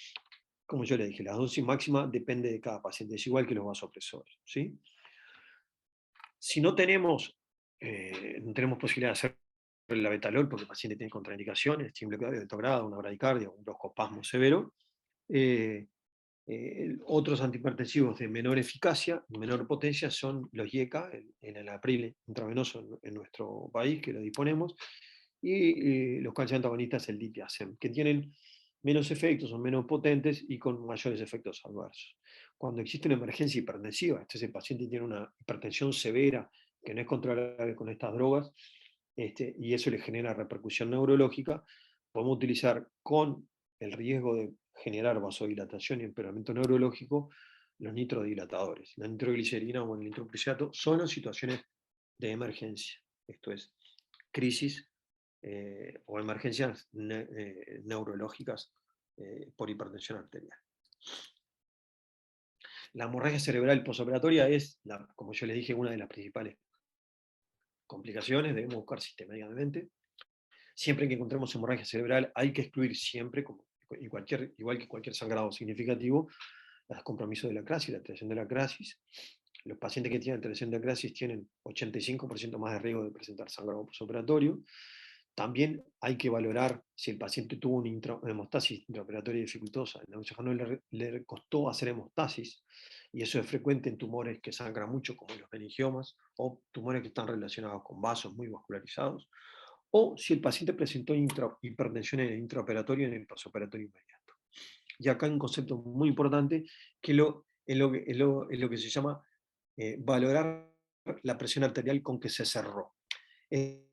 Como yo le dije, la dosis máxima depende de cada paciente, es igual que los vasopresores. ¿Sí? Si no tenemos posibilidad de hacer el labetalol porque el paciente tiene contraindicaciones, tiene bloqueo de alto grado, una bradicardia, un broncoespasmo severo, eh, otros antihipertensivos de menor eficacia, menor potencia, son los IECA, el enalapril intravenoso en nuestro país, que lo disponemos, y los calcium antagonistas, el litiazem, que tienen menos efectos, son menos potentes y con mayores efectos adversos. Cuando existe una emergencia hipertensiva, el paciente tiene una hipertensión severa que no es controlable con estas drogas, y eso le genera repercusión neurológica, podemos utilizar con el riesgo de generar vasodilatación y empeoramiento neurológico los nitrodilatadores. La nitroglicerina o el nitroprusiato solo en situaciones de emergencia, esto es, crisis o emergencias neurológicas por hipertensión arterial. La hemorragia cerebral posoperatoria es, como yo les dije, una de las principales complicaciones, debemos buscar sistemáticamente. Siempre que encontremos hemorragia cerebral hay que excluir siempre, igual que cualquier sangrado significativo, el compromiso de la crisis, la alteración de la crisis. Los pacientes que tienen alteración de la crisis tienen 85% más de riesgo de presentar sangrado postoperatorio. También hay que valorar si el paciente tuvo una hemostasis intraoperatoria dificultosa. El neurocirujano le costó hacer hemostasis, y eso es frecuente en tumores que sangran mucho, como los meningiomas, o tumores que están relacionados con vasos muy vascularizados, o si el paciente presentó hipertensión en el intraoperatorio y en el postoperatorio inmediato. Y acá hay un concepto muy importante que es lo que se llama valorar la presión arterial con que se cerró. Eh,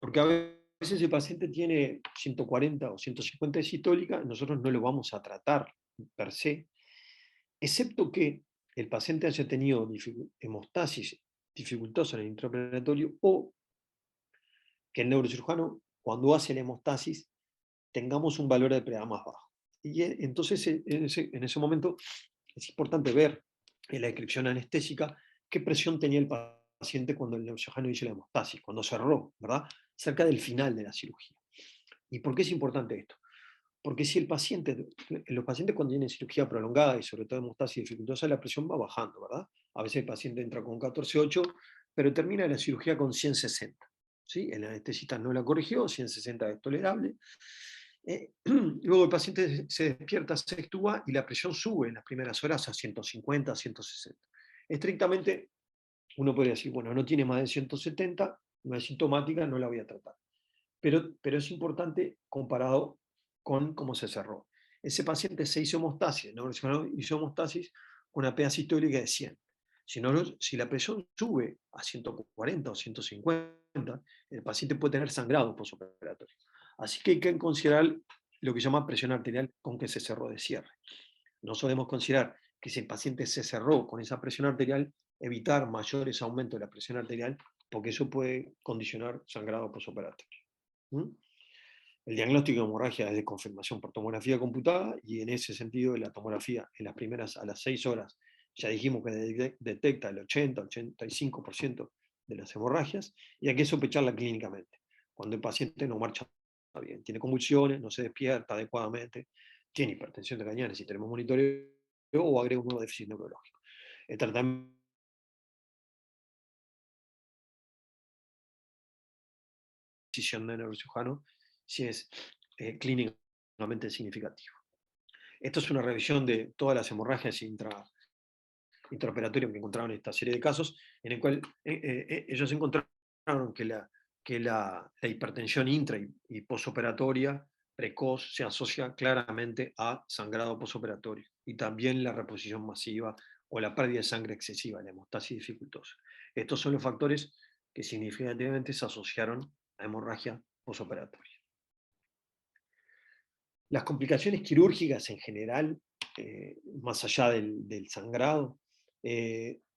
Porque a veces el paciente tiene 140 o 150 de sistólica, nosotros no lo vamos a tratar per se, excepto que el paciente haya tenido hemostasis dificultosa en el intraoperatorio, o que el neurocirujano, cuando hace la hemostasis, tengamos un valor de PREA más bajo. Y entonces en ese momento es importante ver en la descripción anestésica qué presión tenía el paciente cuando el neurocirujano hizo la hemostasis, cuando cerró, ¿verdad? Cerca del final de la cirugía. ¿Y por qué es importante esto? Porque si los pacientes cuando tienen cirugía prolongada y sobre todo hemostasis dificultosa, la presión va bajando, ¿verdad? A veces el paciente entra con 14,8, pero termina la cirugía con 160. ¿Sí? El anestesista no la corrigió, 160 es tolerable. Luego el paciente se despierta, se extuba y la presión sube en las primeras horas a 150, 160. Estrictamente, uno podría decir, bueno, no tiene más de 170, no es sintomática, no la voy a tratar. Pero es importante comparado con cómo se cerró. Ese paciente se hizo hemostasis, ¿no? Hizo hemostasis con una PA sistólica de 100. Si la presión sube a 140 o 150, el paciente puede tener sangrado postoperatorio. Así que hay que considerar lo que se llama presión arterial con que se cerró de cierre. No solemos considerar que si el paciente se cerró con esa presión arterial, evitar mayores aumentos de la presión arterial, porque eso puede condicionar sangrado posoperatorio. ¿Mm? El diagnóstico de hemorragia es de confirmación por tomografía computada, y en ese sentido la tomografía en las primeras, a las 6 horas, ya dijimos que detecta el 80-85% de las hemorragias, y hay que sospecharla clínicamente. Cuando el paciente no marcha bien, tiene convulsiones, no se despierta adecuadamente, tiene hipertensión de cañanes, si tenemos monitoreo, o agrega un nuevo déficit neurológico. El tratamiento de decisión de neurocirujano si es clínicamente significativo. Esto es una revisión de todas las hemorragias intraoperatorias que encontraron en esta serie de casos, en el cual ellos encontraron que la hipertensión intra y posoperatoria precoz se asocia claramente a sangrado posoperatorio, y también la reposición masiva o la pérdida de sangre excesiva, la hemostasis dificultosa. Estos son los factores que significativamente se asociaron a hemorragia posoperatoria. Las complicaciones quirúrgicas en general, más allá del sangrado,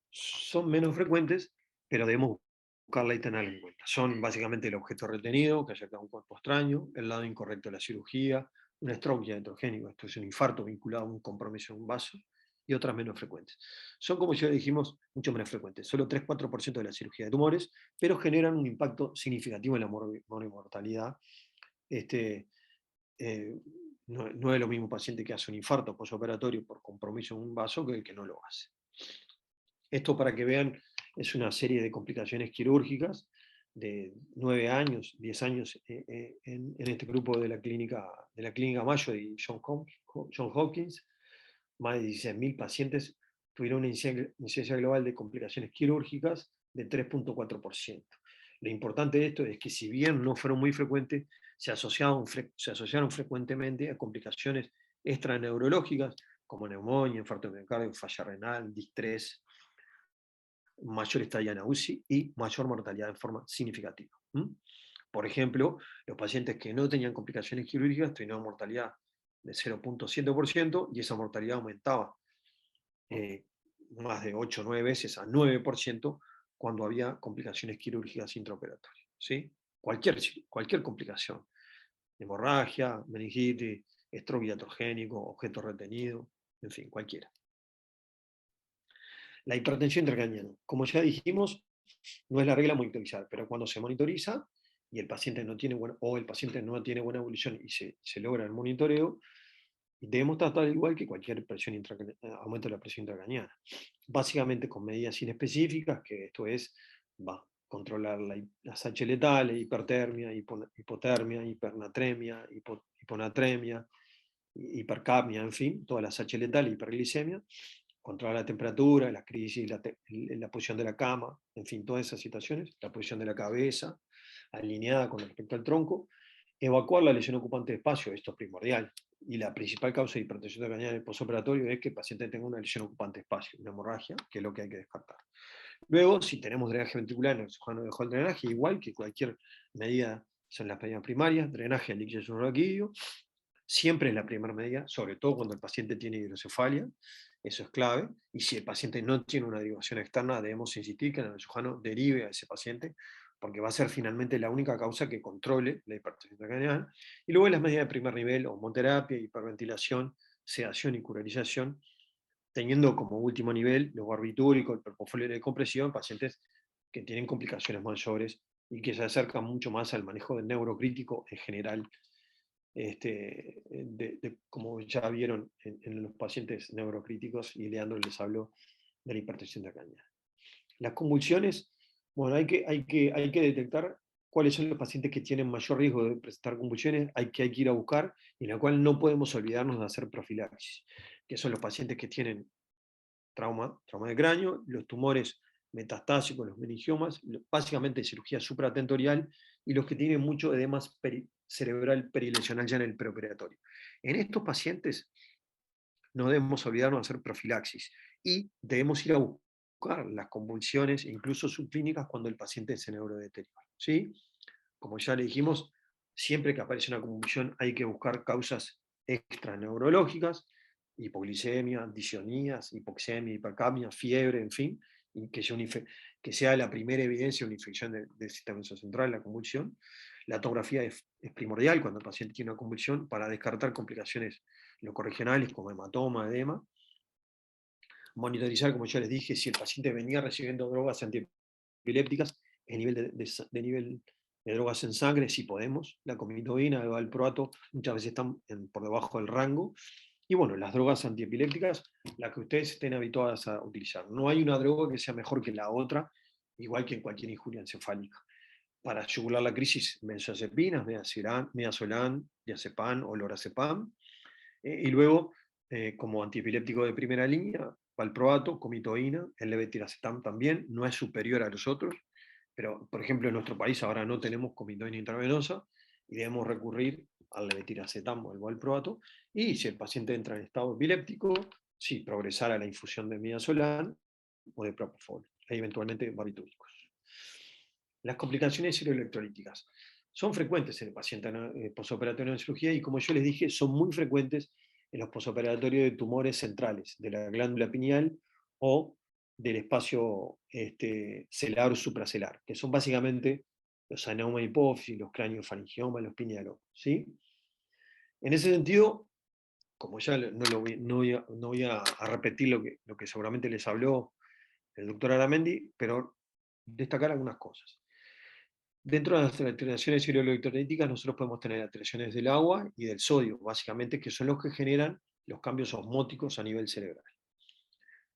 son menos frecuentes, pero debemos buscarla y tenerla en cuenta. Son básicamente el objeto retenido, que haya quedado un cuerpo extraño, el lado incorrecto de la cirugía, un stroke iatrogénico, esto es un infarto vinculado a un compromiso en un vaso, y otras menos frecuentes. Son, como ya dijimos, mucho menos frecuentes, solo 3-4% de la cirugía de tumores, pero generan un impacto significativo en la mortalidad. Eh, no es lo mismo paciente que hace un infarto posoperatorio por compromiso en un vaso que el que no lo hace. Esto, para que vean, es una serie de complicaciones quirúrgicas de 9 años, 10 años en este grupo de la clínica Mayo y John Hopkins. Más de 16.000 pacientes tuvieron una incidencia global de complicaciones quirúrgicas de 3,4%. Lo importante de esto es que, si bien no fueron muy frecuentes, se asociaron frecuentemente a complicaciones extraneurológicas como neumonía, infarto de miocardio, falla renal, distrés, mayor estadía en UCI y mayor mortalidad en forma significativa. Por ejemplo, los pacientes que no tenían complicaciones quirúrgicas tenían una mortalidad de 0,7%, y esa mortalidad aumentaba más de 8 o 9 veces a 9% cuando había complicaciones quirúrgicas intraoperatorias. ¿Sí? Cualquier complicación, hemorragia, meningitis, stroke iatrogénico, objeto retenido, en fin, cualquiera. La hipertensión intracraniana, como ya dijimos, no es la regla monitorizar, pero cuando se monitoriza y el paciente no tiene buena evolución y se logra el monitoreo, debemos tratar igual que cualquier aumento de la presión intracraniana. Básicamente con medidas inespecíficas, que esto es controlar las H letales, hipertermia, hipotermia, hipernatremia, hiponatremia, hipercapnia, en fin, todas las H letales, hiperglicemia, controlar la temperatura, las crisis, la posición de la cama, en fin, todas esas situaciones, la posición de la cabeza, alineada con respecto al tronco, evacuar la lesión ocupante de espacio, esto es primordial, y la principal causa de hipertensión intracraniana en el postoperatorio es que el paciente tenga una lesión ocupante de espacio, una hemorragia, que es lo que hay que descartar. Luego, si tenemos drenaje ventricular, el cirujano dejó el drenaje, igual que cualquier medida, son las medidas primarias, drenaje al líquido subarachnoideo, siempre es la primera medida, sobre todo cuando el paciente tiene hidrocefalia, eso es clave, y si el paciente no tiene una derivación externa, debemos insistir que el cirujano derive a ese paciente, porque va a ser finalmente la única causa que controle la hipertensión intracraneal. Y luego las medidas de primer nivel, hormonoterapia, hiperventilación, sedación y curarización, teniendo como último nivel los barbitúricos, el propofol de compresión, pacientes que tienen complicaciones mayores y que se acercan mucho más al manejo del neurocrítico en general, como ya vieron en los pacientes neurocríticos, y Leandro les habló de la hipertensión intracraniana. Las convulsiones, bueno, hay que detectar cuáles son los pacientes que tienen mayor riesgo de presentar convulsiones, hay que ir a buscar, y en la cual no podemos olvidarnos de hacer profilaxis, que son los pacientes que tienen trauma de cráneo, los tumores metastásicos, los meningiomas, básicamente cirugía supratentorial, y los que tienen mucho edema cerebral perilesional ya en el preoperatorio. En estos pacientes no debemos olvidarnos de hacer profilaxis, y debemos ir a buscar las convulsiones, incluso subclínicas, cuando el paciente se neurodeteriora. ¿Sí? Como ya le dijimos, Siempre que aparece una convulsión hay que buscar causas extraneurológicas, hipoglicemia, disonías, hipoxemia, hipercapnia, fiebre, en fin, y que sea la primera evidencia de una infección del sistema nervioso central, la convulsión. La tomografía es primordial cuando el paciente tiene una convulsión para descartar complicaciones locorregionales como hematoma, edema. Monitorizar, como ya les dije, si el paciente venía recibiendo drogas antiepilépticas, el nivel de nivel de drogas en sangre, si podemos. La comitidina, el valproato, muchas veces están por debajo del rango. Y bueno, las drogas antiepilépticas, las que ustedes estén habituadas a utilizar. No hay una droga que sea mejor que la otra, igual que en cualquier injuria encefálica. Para yugular la crisis, benzodiazepinas, midazolam, diazepam o lorazepam. Y luego, como antiepiléptico de primera línea, valproato, comitoína, el levetiracetam también, no es superior a los otros, pero por ejemplo en nuestro país ahora no tenemos comitoína intravenosa y debemos recurrir al levetiracetam o al valproato, y si el paciente entra en estado epiléptico, sí, progresar a la infusión de midazolam o de propofol, e eventualmente barbitúricos. Las complicaciones ciroelectrolíticas son frecuentes en el paciente posoperatorio en cirugía y, como yo les dije, son muy frecuentes en los posoperatorios de tumores centrales, de la glándula pineal o del espacio celar o supracelar, que son básicamente los adenoma hipófisis, los craniofarangiomas, los pinealomas, ¿sí? En ese sentido, como ya no voy a repetir lo que seguramente les habló el doctor Aramendi, pero destacar algunas cosas. Dentro de las alteraciones ciroelectrolíticas nosotros podemos tener alteraciones del agua y del sodio, básicamente, que son los que generan los cambios osmóticos a nivel cerebral.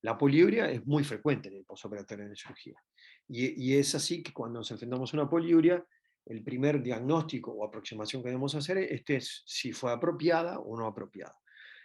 La poliuria es muy frecuente en el postoperatorio de cirugía. Y es así que cuando nos enfrentamos a una poliuria, el primer diagnóstico o aproximación que debemos hacer es si fue apropiada o no apropiada.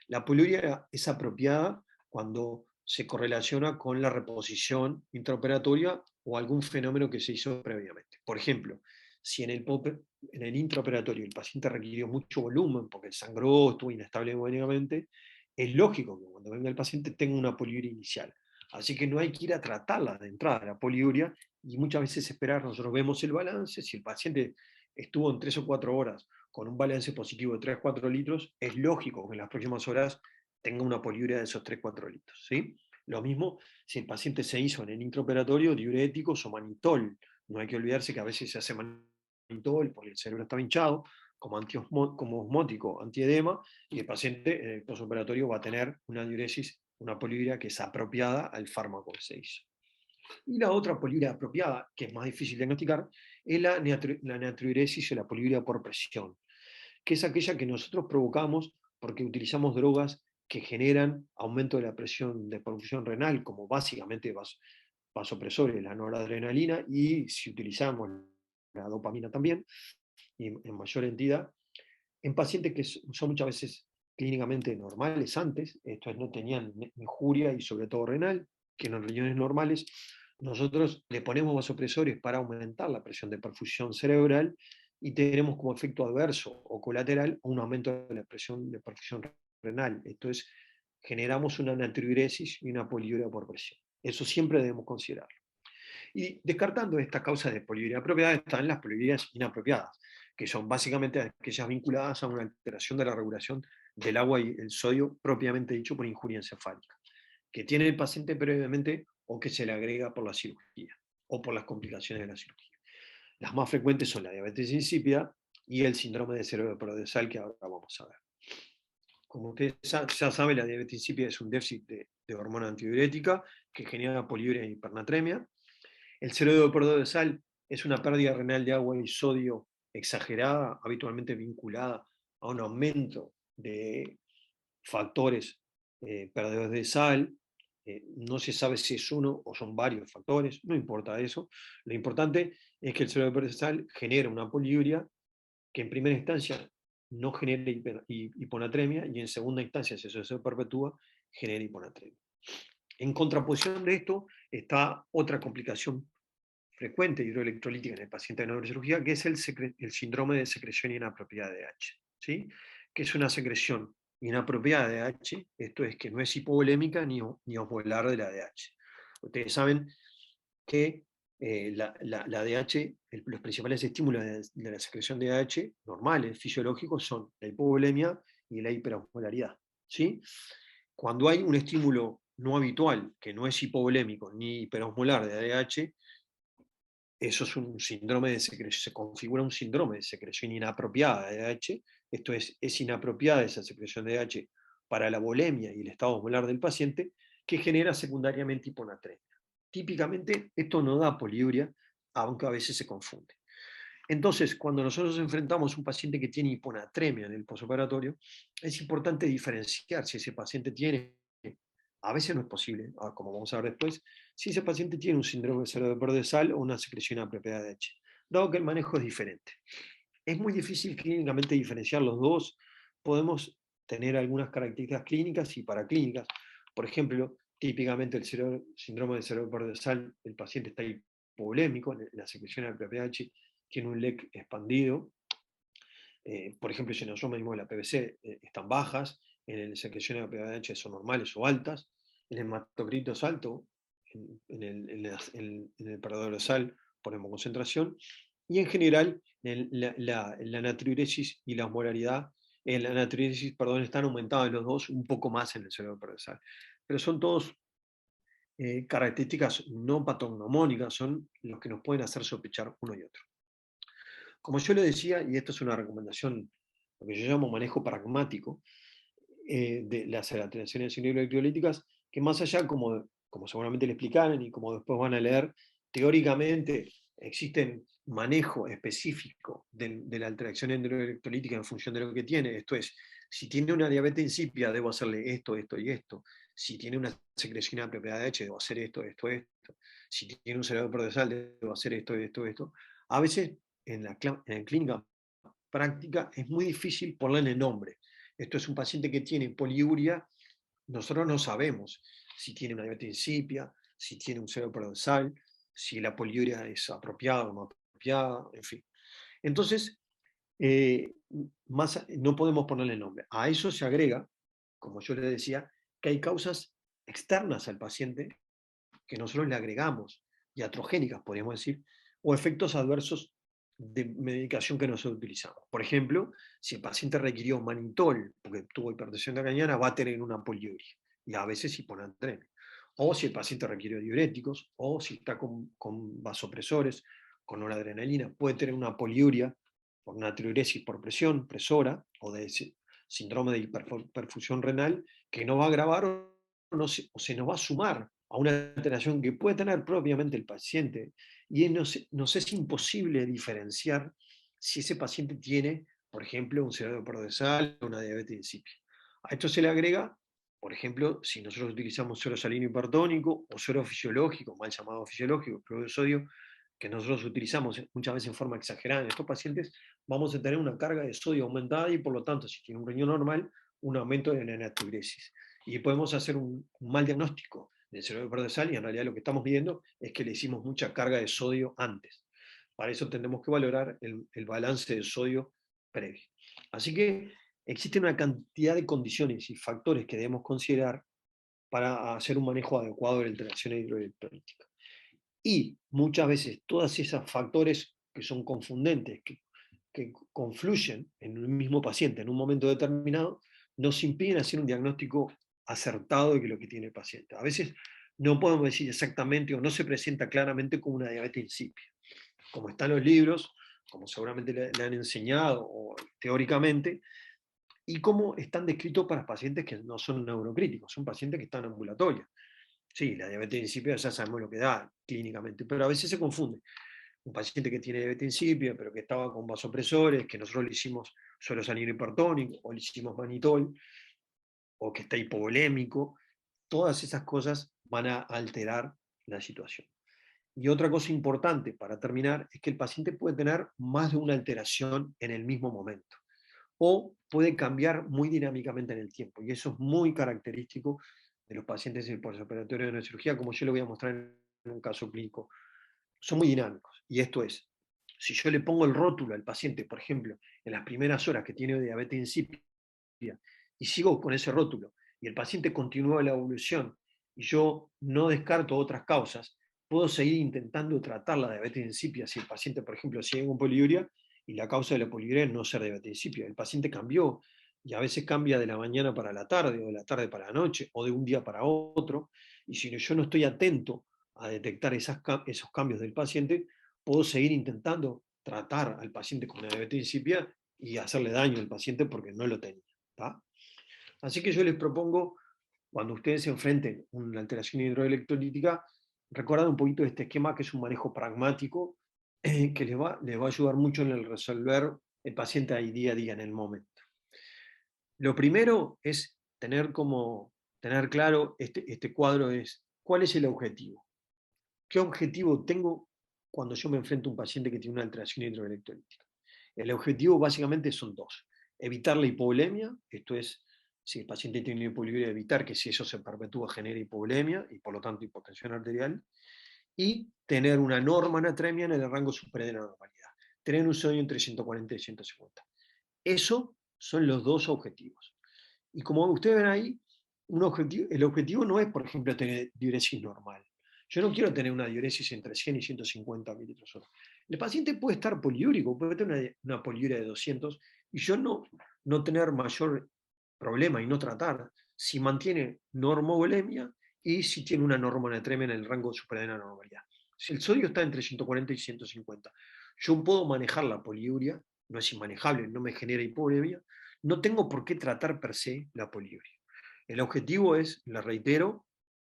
La poliuria es apropiada cuando se correlaciona con la reposición intraoperatoria o algún fenómeno que se hizo previamente. Por ejemplo, si en el intraoperatorio el paciente requirió mucho volumen porque sangró, estuvo inestable hemodinámicamente, es lógico que cuando venga el paciente tenga una poliuria inicial. Así que no hay que ir a tratarla de entrada, la poliuria, y muchas veces esperar. Nosotros vemos el balance, si el paciente estuvo en 3 o 4 horas con un balance positivo de 3-4 litros, es lógico que en las próximas horas tenga una poliuria de esos 3-4 litros. ¿Sí? Lo mismo si el paciente se hizo en el intraoperatorio diuréticos o manitol. No hay que olvidarse que a veces se hace manitol porque el cerebro está hinchado, como osmótico, antiedema, y el paciente en el postoperatorio va a tener una diuresis, una poliuria que es apropiada al fármaco que se hizo. Y la otra poliuria apropiada, que es más difícil de diagnosticar, es la natriuresis o la poliuria por presión, que es aquella que nosotros provocamos porque utilizamos drogas que generan aumento de la presión de perfusión renal, como básicamente vasopresores, la noradrenalina, y si utilizamos la dopamina también, y en mayor entidad, en pacientes que son muchas veces clínicamente normales antes, esto es, no tenían injuria y sobre todo renal, que en riñones normales, nosotros le ponemos vasopresores para aumentar la presión de perfusión cerebral y tenemos como efecto adverso o colateral un aumento de la presión de perfusión renal. Esto es, generamos una natriuresis y una poliuria por presión. Eso siempre debemos considerarlo. Y descartando estas causas de poliuria apropiada están las poliurias inapropiadas, que son básicamente aquellas vinculadas a una alteración de la regulación del agua y el sodio propiamente dicho por injuria encefálica, que tiene el paciente previamente o que se le agrega por la cirugía o por las complicaciones de la cirugía. Las más frecuentes son la diabetes insípida y el síndrome de cerebroparodesal, que ahora vamos a ver. Como ustedes ya saben, la diabetes insípida es un déficit de hormona antidiurética que genera poliuria y hipernatremia. El cerebro de sal es una pérdida renal de agua y sodio exagerada, habitualmente vinculada a un aumento de factores perdedores de sal. No se sabe si es uno o son varios factores, no importa eso. Lo importante es que el cerebro de sal genera una poliuria que en primera instancia no genera hiponatremia y en segunda instancia, si eso se perpetúa, genera hiponatremia. En contraposición de esto está otra complicación frecuente hidroelectrolítica en el paciente de neurocirugía, que es el síndrome de secreción inapropiada de H, ¿sí? Que es una secreción inapropiada de H, esto es que no es hipovolémica ni osmolar de la DH. Ustedes saben que la ADH, los principales estímulos de la secreción de ADH normales, fisiológicos, son la hipovolemia y la hiperosmolaridad. ¿Sí? Cuando hay un estímulo no habitual, que no es hipovolémico ni hiperosmolar de ADH, eso es un síndrome de secreción, se configura un síndrome de secreción inapropiada de ADH, esto es inapropiada esa secreción de ADH para la volemia y el estado osmolar del paciente, que genera secundariamente hiponatremia. Típicamente esto no da poliuria, aunque a veces se confunde. Entonces, cuando nosotros enfrentamos a un paciente que tiene hiponatremia en el posoperatorio, es importante diferenciar si ese paciente tiene, a veces no es posible, como vamos a ver después, si ese paciente tiene un síndrome de cerebro de sal o una secreción apropiada de H, dado que el manejo es diferente. Es muy difícil clínicamente diferenciar los dos. Podemos tener algunas características clínicas y paraclínicas. Por ejemplo, típicamente el síndrome de cerebro de sal, el paciente está hipovolémico, la secreción apropiada de H tiene un LEC expandido. Por ejemplo, si nosotros medimos la PVC, están bajas, en la secreción de pH son normales o altas, el hematocrito es alto, en el perdedor de sal ponemos concentración, y en general la natriuresis y la osmolaridad, la natriuresis, perdón, están aumentadas los dos un poco más en el cerebro de sal. Pero son todos características no patognomónicas, son los que nos pueden hacer sospechar uno y otro. Como yo le decía, y esto es una recomendación, lo que yo llamo manejo pragmático, de las alteraciones electrolíticas, que más allá, como seguramente le explicaron y como después van a leer, teóricamente existen manejo específico de la alteración electrolítica en función de lo que tiene. Esto es, si tiene una diabetes insípida, debo hacerle esto, esto y esto. Si tiene una secreción apropiada de H, debo hacer esto, esto, esto. Si tiene un cerebro de sal, debo hacer esto, esto, esto. A veces en la clínica práctica es muy difícil ponerle nombre. Esto es un paciente que tiene poliuria, nosotros no sabemos si tiene una diabetes insípida, si tiene un cerebro de sal, si la poliuria es apropiada o no apropiada, en fin. Entonces, no podemos ponerle nombre. A eso se agrega, como yo le decía, que hay causas externas al paciente que nosotros le agregamos, iatrogénicas, podríamos decir, o efectos adversos de medicación que nosotros utilizamos. Por ejemplo, si el paciente requirió manitol porque tuvo hipertensión de cañana, va a tener una poliuria y a veces hiponatremia. O si el paciente requirió diuréticos, o si está con vasopresores, con noradrenalina, puede tener una poliuria por natriuresis por presión, presora, o de síndrome de hiperperfusión renal, que no va a agravar o se nos va a sumar a una alteración que puede tener propiamente el paciente. Y nos es imposible diferenciar si ese paciente tiene, por ejemplo, un cerebro de sal o una diabetes insípida. A esto se le agrega, por ejemplo, si nosotros utilizamos suero salino hipertónico o suero fisiológico, mal llamado fisiológico, cloruro de sodio, que nosotros utilizamos muchas veces en forma exagerada en estos pacientes, vamos a tener una carga de sodio aumentada y por lo tanto, si tiene un riñón normal, un aumento de la natriuresis. Y podemos hacer un mal diagnóstico del cerebro de sal y en realidad lo que estamos viendo es que le hicimos mucha carga de sodio antes. Para eso tendremos que valorar el balance de sodio previo. Así que existe una cantidad de condiciones y factores que debemos considerar para hacer un manejo adecuado de la alteración hidroelectrolítica. Y muchas veces todos esos factores que son confundentes, que confluyen en un mismo paciente en un momento determinado, nos impiden hacer un diagnóstico acertado de lo que tiene el paciente. A veces no podemos decir exactamente o no se presenta claramente como una diabetes insípida. Como están los libros, como seguramente le han enseñado o teóricamente, y como están descritos para pacientes que no son neurocríticos, son pacientes que están ambulatorios. Sí, la diabetes insípida ya sabemos lo que da clínicamente, pero a veces se confunde. Un paciente que tiene diabetes insípida, pero que estaba con vasopresores, que nosotros le hicimos suero salino hipertónico, o le hicimos manitol, o que está hipovolémico, todas esas cosas van a alterar la situación. Y otra cosa importante para terminar es que el paciente puede tener más de una alteración en el mismo momento o puede cambiar muy dinámicamente en el tiempo. Y eso es muy característico de los pacientes en el postoperatorio de neurocirugía, como yo lo voy a mostrar en un caso clínico. Son muy dinámicos. Y esto es, si yo le pongo el rótulo al paciente, por ejemplo, en las primeras horas que tiene diabetes insípida, y sigo con ese rótulo, y el paciente continúa la evolución, y yo no descarto otras causas, puedo seguir intentando tratar la diabetes insípida si el paciente, por ejemplo, sigue con poliuria y la causa de la poliuria es no ser diabetes insípida. El paciente cambió y a veces cambia de la mañana para la tarde o de la tarde para la noche o de un día para otro. Y si yo no estoy atento a detectar esos cambios del paciente, puedo seguir intentando tratar al paciente con la diabetes insípida y hacerle daño al paciente porque no lo tenía. ¿Tá? Así que yo les propongo, cuando ustedes se enfrenten a una alteración hidroelectrolítica, recordar un poquito de este esquema que es un manejo pragmático que les va a ayudar mucho en el resolver el paciente ahí día a día en el momento. Lo primero es tener claro este cuadro es cuál es el objetivo. ¿Qué objetivo tengo cuando yo me enfrento a un paciente que tiene una alteración hidroelectrolítica? El objetivo básicamente son dos. Evitar la hipovolemia, esto es, si el paciente tiene una hipoliuria, evitar que si eso se perpetúa genere hipovolemia y por lo tanto hipotensión arterial, y tener una norma natremia en el rango superior de la normalidad. Tener un sodio entre 140 y 150. Esos son los dos objetivos. Y como ustedes ven ahí, el objetivo no es, por ejemplo, tener diuresis normal. Yo no quiero tener una diuresis entre 100 y 150 mililitros hora. El paciente puede estar poliúrico, puede tener una poliuria de 200 y yo no tener mayor problema y no tratar si mantiene normovolemia y si tiene una normonatremia en el rango superior de la normalidad. Si el sodio está entre 140 y 150, yo puedo manejar la poliuria, no es inmanejable, no me genera hipovolemia, no tengo por qué tratar per se la poliuria. El objetivo es, le reitero,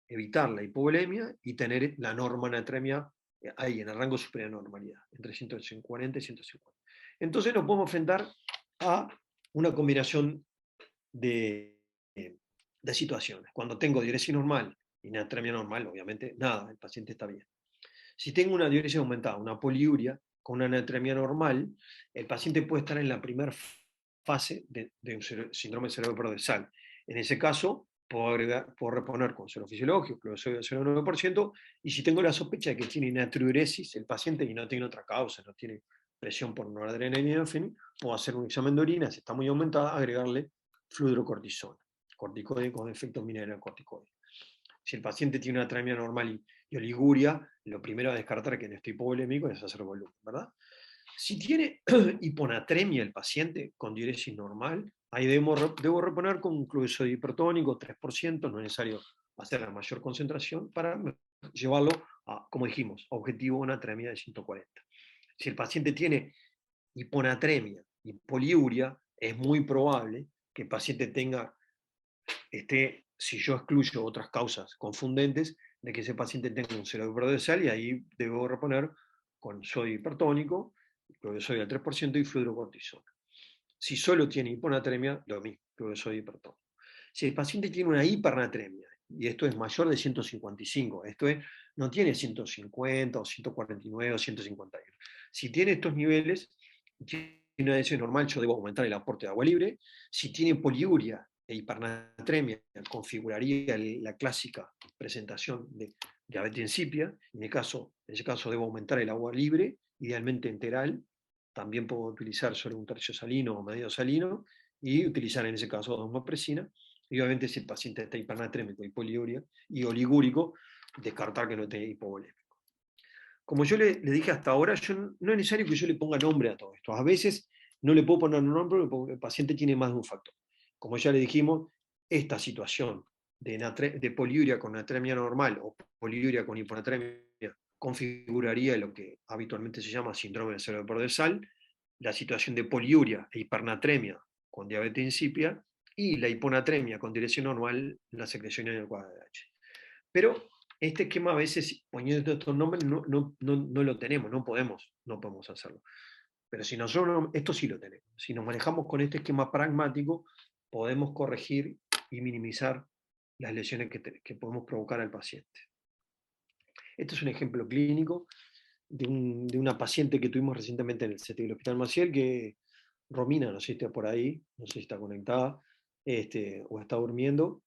evitar la hipovolemia y tener la normonatremia ahí, en el rango superior a normalidad, entre 140 y 150. Entonces nos podemos enfrentar a una combinación de situaciones. Cuando tengo diuresis normal y natremia normal, obviamente, nada, el paciente está bien. Si tengo una diuresis aumentada, una poliuria, con una natremia normal, el paciente puede estar en la primera fase de un síndrome cerebrovascular. En ese caso, puedo reponer con suero fisiológico, clorosodio del 0,9%, y si tengo la sospecha de que tiene natriuresis el paciente y no tiene otra causa, no tiene presión por noradrenalina, puedo hacer un examen de orina, si está muy aumentada, agregarle fludrocortisona, corticoide con efecto mineralocorticoide. Si el paciente tiene una atremia normal y oliguria, lo primero a descartar que no esté hipovolémico es hacer volumen, ¿verdad? Si tiene hiponatremia el paciente con diuresis normal, ahí debo reponer con un clorosodio hipertónico, 3%, no es necesario hacer la mayor concentración para llevarlo a, como dijimos, objetivo una atremia de 140. Si el paciente tiene hiponatremia y poliuria, es muy probable que el paciente si yo excluyo otras causas confundentes, de que ese paciente tenga un cero de sal y ahí debo reponer con sodio hipertónico, sodio al 3% y fludrocortisona. Si solo tiene hiponatremia, lo mismo, sodio hipertónico. Si el paciente tiene una hipernatremia, y esto es mayor de 155, esto es, no tiene 150 o 149 o 151. Si tiene estos niveles, tiene una densidad normal, yo debo aumentar el aporte de agua libre. Si tiene poliuria e hipernatremia, configuraría la clásica presentación de diabetes insípida. En ese caso debo aumentar el agua libre, idealmente enteral. También puedo utilizar solo un tercio salino o medio salino y utilizar en ese caso domopresina. Y obviamente si el paciente está hipernatrémico y poliuria y oligúrico, descartar que no esté hipovolémico. Como yo le dije hasta ahora, no es necesario que yo le ponga nombre a todo esto. A veces no le puedo poner un nombre porque el paciente tiene más de un factor. Como ya le dijimos, esta situación de poliuria con natremia normal o poliuria con hiponatremia configuraría lo que habitualmente se llama síndrome del cerebrovascular, la situación de poliuria e hipernatremia con diabetes insípida y la hiponatremia con dirección normal, la secreción inadecuada de H. Pero este esquema a veces, poniendo estos nombres, no lo tenemos, no podemos hacerlo. Pero si nosotros, esto sí lo tenemos. Si nos manejamos con este esquema pragmático, podemos corregir y minimizar las lesiones que podemos provocar al paciente. Este es un ejemplo clínico de una paciente que tuvimos recientemente en el CT del Hospital Maciel, que Romina, no sé si está por ahí, no sé si está conectada, o está durmiendo,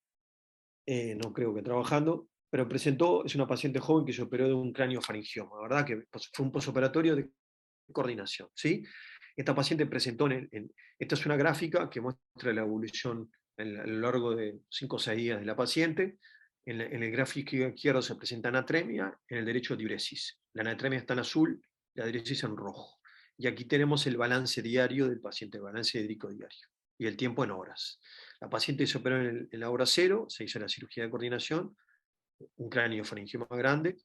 no creo que trabajando, pero es una paciente joven que se operó de un craniofaringioma, ¿verdad? Que fue un posoperatorio de coordinación, ¿sí? Esta paciente presentó, esta es una gráfica que muestra la evolución a lo largo de 5 o 6 días de la paciente. En el gráfico izquierdo se presenta anatremia, en el derecho diuresis. La anatremia está en azul, la diuresis en rojo. Y aquí tenemos el balance diario del paciente, el balance hídrico diario, y el tiempo en horas. La paciente se operó en la hora cero, se hizo la cirugía de coordinación, un cráneo faringioma grande,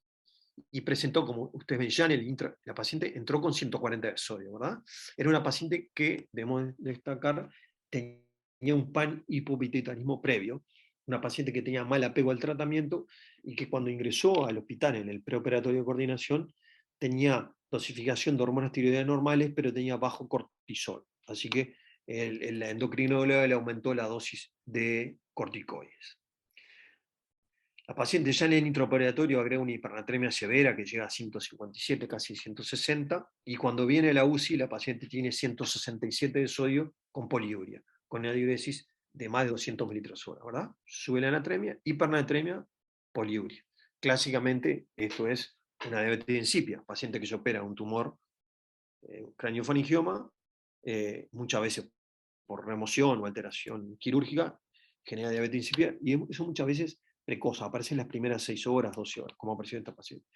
y presentó, como ustedes ven ya en el intro, la paciente entró con 140 de sodio, ¿verdad? Era una paciente que, debemos destacar, tenía un pan hipopituitarismo previo, una paciente que tenía mal apego al tratamiento y que cuando ingresó al hospital en el preoperatorio de coordinación tenía dosificación de hormonas tiroideas normales, pero tenía bajo cortisol. Así que el endocrinólogo le aumentó la dosis de corticoides. La paciente ya en el intraoperatorio agrega una hipernatremia severa que llega a 157, casi 160, y cuando viene la UCI la paciente tiene 167 de sodio con poliuria, con una diuresis de más de 200 mililitros hora, ¿verdad? Sube la anatremia, hipernatremia, poliuria. Clásicamente esto es una diabetes insípida, paciente que se opera un tumor craniofaringioma, muchas veces por remoción o alteración quirúrgica, genera diabetes insípida, y eso muchas veces precoz, aparece en las primeras 6 horas, 12 horas, como apareció en esta paciente.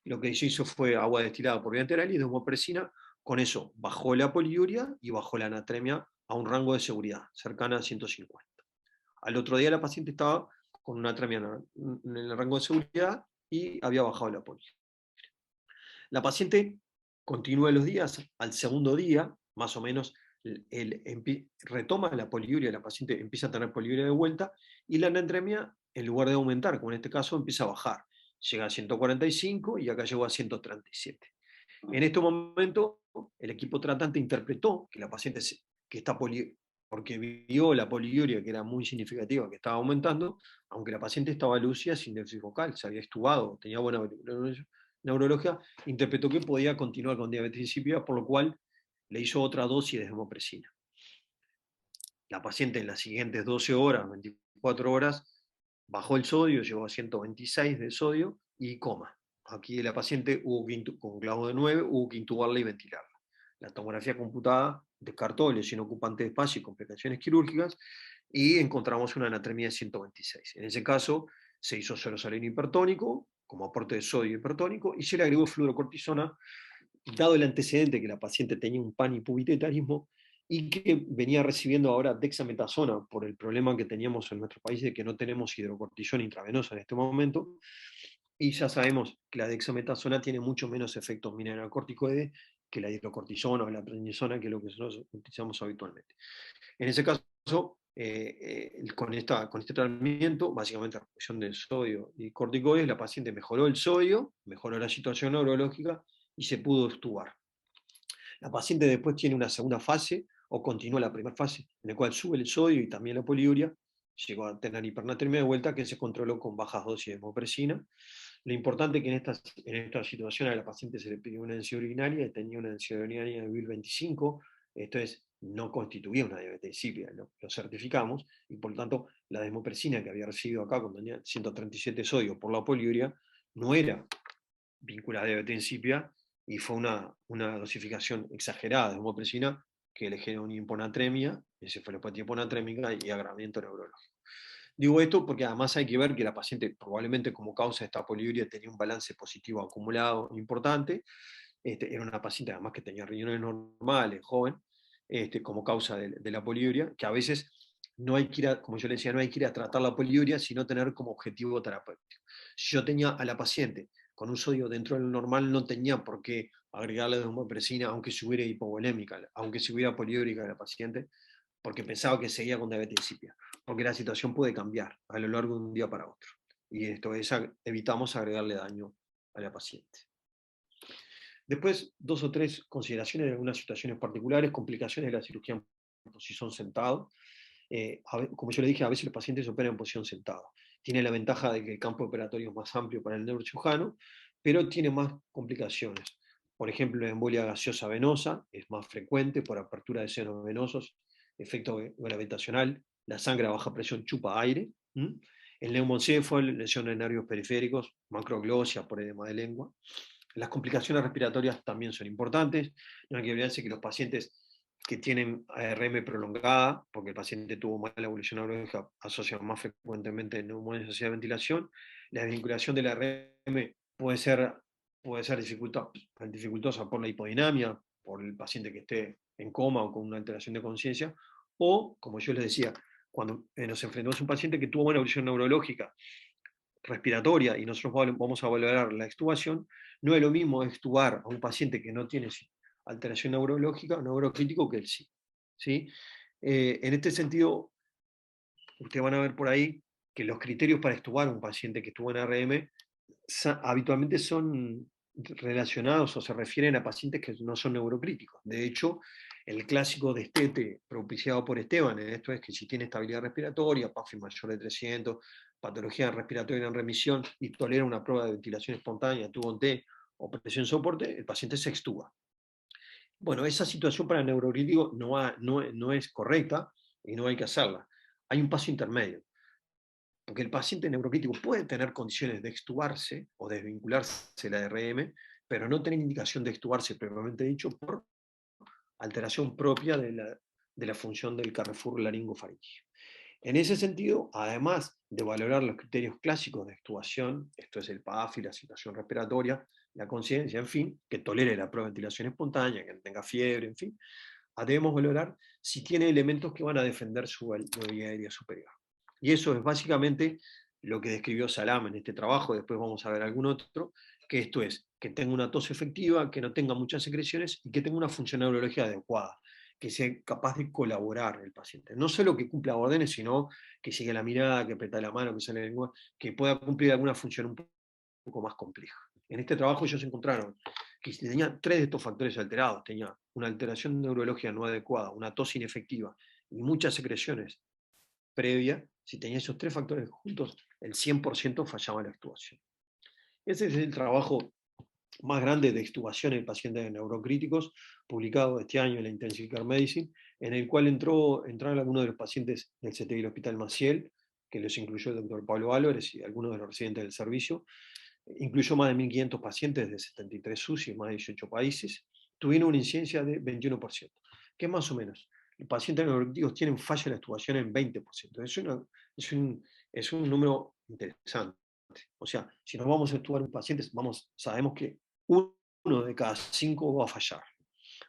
Lo que se hizo fue agua destilada por vía enteral y desmopresina, con eso bajó la poliuria y bajó la anatremia a un rango de seguridad, cercana a 150. Al otro día la paciente estaba con una atremia en el rango de seguridad y había bajado la poliuria. La paciente continúa los días, al segundo día, más o menos, retoma la poliuria, la paciente empieza a tener poliuria de vuelta, y la anatremia, en lugar de aumentar, como en este caso, empieza a bajar. Llega a 145 y acá llegó a 137. En este momento, el equipo tratante interpretó que la paciente que está porque vio la poliuria que era muy significativa, que estaba aumentando, aunque la paciente estaba lúcida, sin déficit focal, se había estubado, tenía buena neurología, interpretó que podía continuar con diabetes insípida, por lo cual le hizo otra dosis de desmopresina. La paciente en las siguientes 12 horas, 24 horas, bajó el sodio, llegó a 126 de sodio y coma. Aquí la paciente hubo que con clavo de 9 hubo que intubarla y ventilarla. La tomografía computada descartó lesión ocupante de espacio y complicaciones quirúrgicas y encontramos una anatremia de 126. En ese caso se hizo suero salino hipertónico como aporte de sodio hipertónico y se le agregó fluorocortisona, dado el antecedente que la paciente tenía un pan hipopituitarismo y que venía recibiendo ahora dexametasona por el problema que teníamos en nuestro país de que no tenemos hidrocortisona intravenosa en este momento, y ya sabemos que la dexametasona tiene mucho menos efectos mineralocorticoides que la hidrocortisona o la prednisona, que es lo que nosotros utilizamos habitualmente. En ese caso, con este tratamiento, básicamente la reducción del sodio y corticoides, la paciente mejoró el sodio, mejoró la situación neurológica y se pudo extubar. La paciente después tiene una segunda fase, o continúa la primera fase, en la cual sube el sodio y también la poliuria, llegó a tener hipernatremia de vuelta, que se controló con bajas dosis de hemopresina. Lo importante es que en esta situación a la paciente se le pidió una densidad urinaria y tenía una densidad urinaria de 1025, esto es, no constituía una diabetes insípida, lo certificamos, y por lo tanto la desmopresina que había recibido acá cuando tenía 137 sodio por la poliuria no era vinculada a diabetes insípida, y fue una dosificación exagerada de desmopresina que le generó una hiponatremia, encefalopatía hiponatrémica y agravamiento neurológico. Digo esto porque además hay que ver que la paciente probablemente como causa de esta poliuria tenía un balance positivo acumulado importante. Era una paciente además que tenía riñones normales, joven, como causa de la poliuria, que a veces no hay que ir a, como yo le decía, no hay que ir a tratar la poliuria, sino tener como objetivo terapéutico. Si yo tenía a la paciente con un sodio dentro del normal, no tenía por qué agregarle desmopresina, aunque se hubiera hipovolémica, aunque se hubiera poliúrica la paciente, porque pensaba que seguía con diabetes insípida, porque la situación puede cambiar a lo largo de un día para otro. Y esto es, evitamos agregarle daño a la paciente. Después, 2 o 3 consideraciones de algunas situaciones particulares, complicaciones de la cirugía en posición sentado. Como yo le dije, a veces los pacientes operan en posición sentada. Tiene la ventaja de que el campo operatorio es más amplio para el neurocirujano, pero tiene más complicaciones. Por ejemplo, la embolia gaseosa venosa es más frecuente por apertura de senos venosos, efecto gravitacional, la sangre a baja presión chupa aire. El neumoncéfalo, lesión de nervios periféricos, macroglosia por edema de lengua. Las complicaciones respiratorias también son importantes. No hay que olvidarse que los pacientes que tienen ARM prolongada, porque el paciente tuvo mala evolución neurológica, asocian más frecuentemente neumonía asociada a ventilación. La desvinculación del ARM puede ser dificultosa por la hipodinamia, por el paciente que esté en coma o con una alteración de conciencia, o, como yo les decía, cuando nos enfrentamos a un paciente que tuvo buena evolución neurológica, respiratoria, y nosotros vamos a valorar la extubación, no es lo mismo extubar a un paciente que no tiene alteración neurológica, neurocrítico, que el sí. ¿Sí? En este sentido, ustedes van a ver por ahí que los criterios para extubar a un paciente que estuvo en RM habitualmente son relacionados o se refieren a pacientes que no son neurocríticos. De hecho, el clásico destete propiciado por Esteban, esto es que si tiene estabilidad respiratoria, PAFI mayor de 300, patología respiratoria en remisión y tolera una prueba de ventilación espontánea, tubo en T o presión soporte, el paciente se extuba. Bueno, esa situación para el neurocrítico no es correcta y no hay que hacerla. Hay un paso intermedio, porque el paciente neurocrítico puede tener condiciones de extubarse o desvincularse de la RM, pero no tener indicación de extubarse, previamente dicho, por alteración propia de la función del carrefour laringofaringeo. En ese sentido, además de valorar los criterios clásicos de extubación, esto es el PAFI, la situación respiratoria, la conciencia, en fin, que tolere la ventilación espontánea, que no tenga fiebre, en fin, debemos valorar si tiene elementos que van a defender su vía aérea superior. Y eso es básicamente lo que describió Salam en este trabajo, después vamos a ver algún otro, que esto es, que tenga una tos efectiva, que no tenga muchas secreciones y que tenga una función neurológica adecuada, que sea capaz de colaborar el paciente. No solo que cumpla órdenes, sino que siga la mirada, que aprieta la mano, que sale la lengua, que pueda cumplir alguna función un poco más compleja. En este trabajo ellos encontraron que si tenía tres de estos factores alterados, tenía una alteración neurológica no adecuada, una tos inefectiva y muchas secreciones previas, si tenía esos tres factores juntos, el 100% fallaba la extubación. Ese es el trabajo más grande de extubación en pacientes neurocríticos, publicado este año en la Intensive Care Medicine, en el cual entraron algunos de los pacientes del CTI del Hospital Maciel, que los incluyó el doctor Pablo Álvarez y algunos de los residentes del servicio. Incluyó más de 1.500 pacientes de 73 UCI en más de 18 países. Tuvieron una incidencia de 21%, que es más o menos. Los pacientes neurocríticos tienen falla de la extubación en 20%. Es un número interesante. O sea, si nos vamos a extubar un paciente, sabemos que uno de cada 5 va a fallar.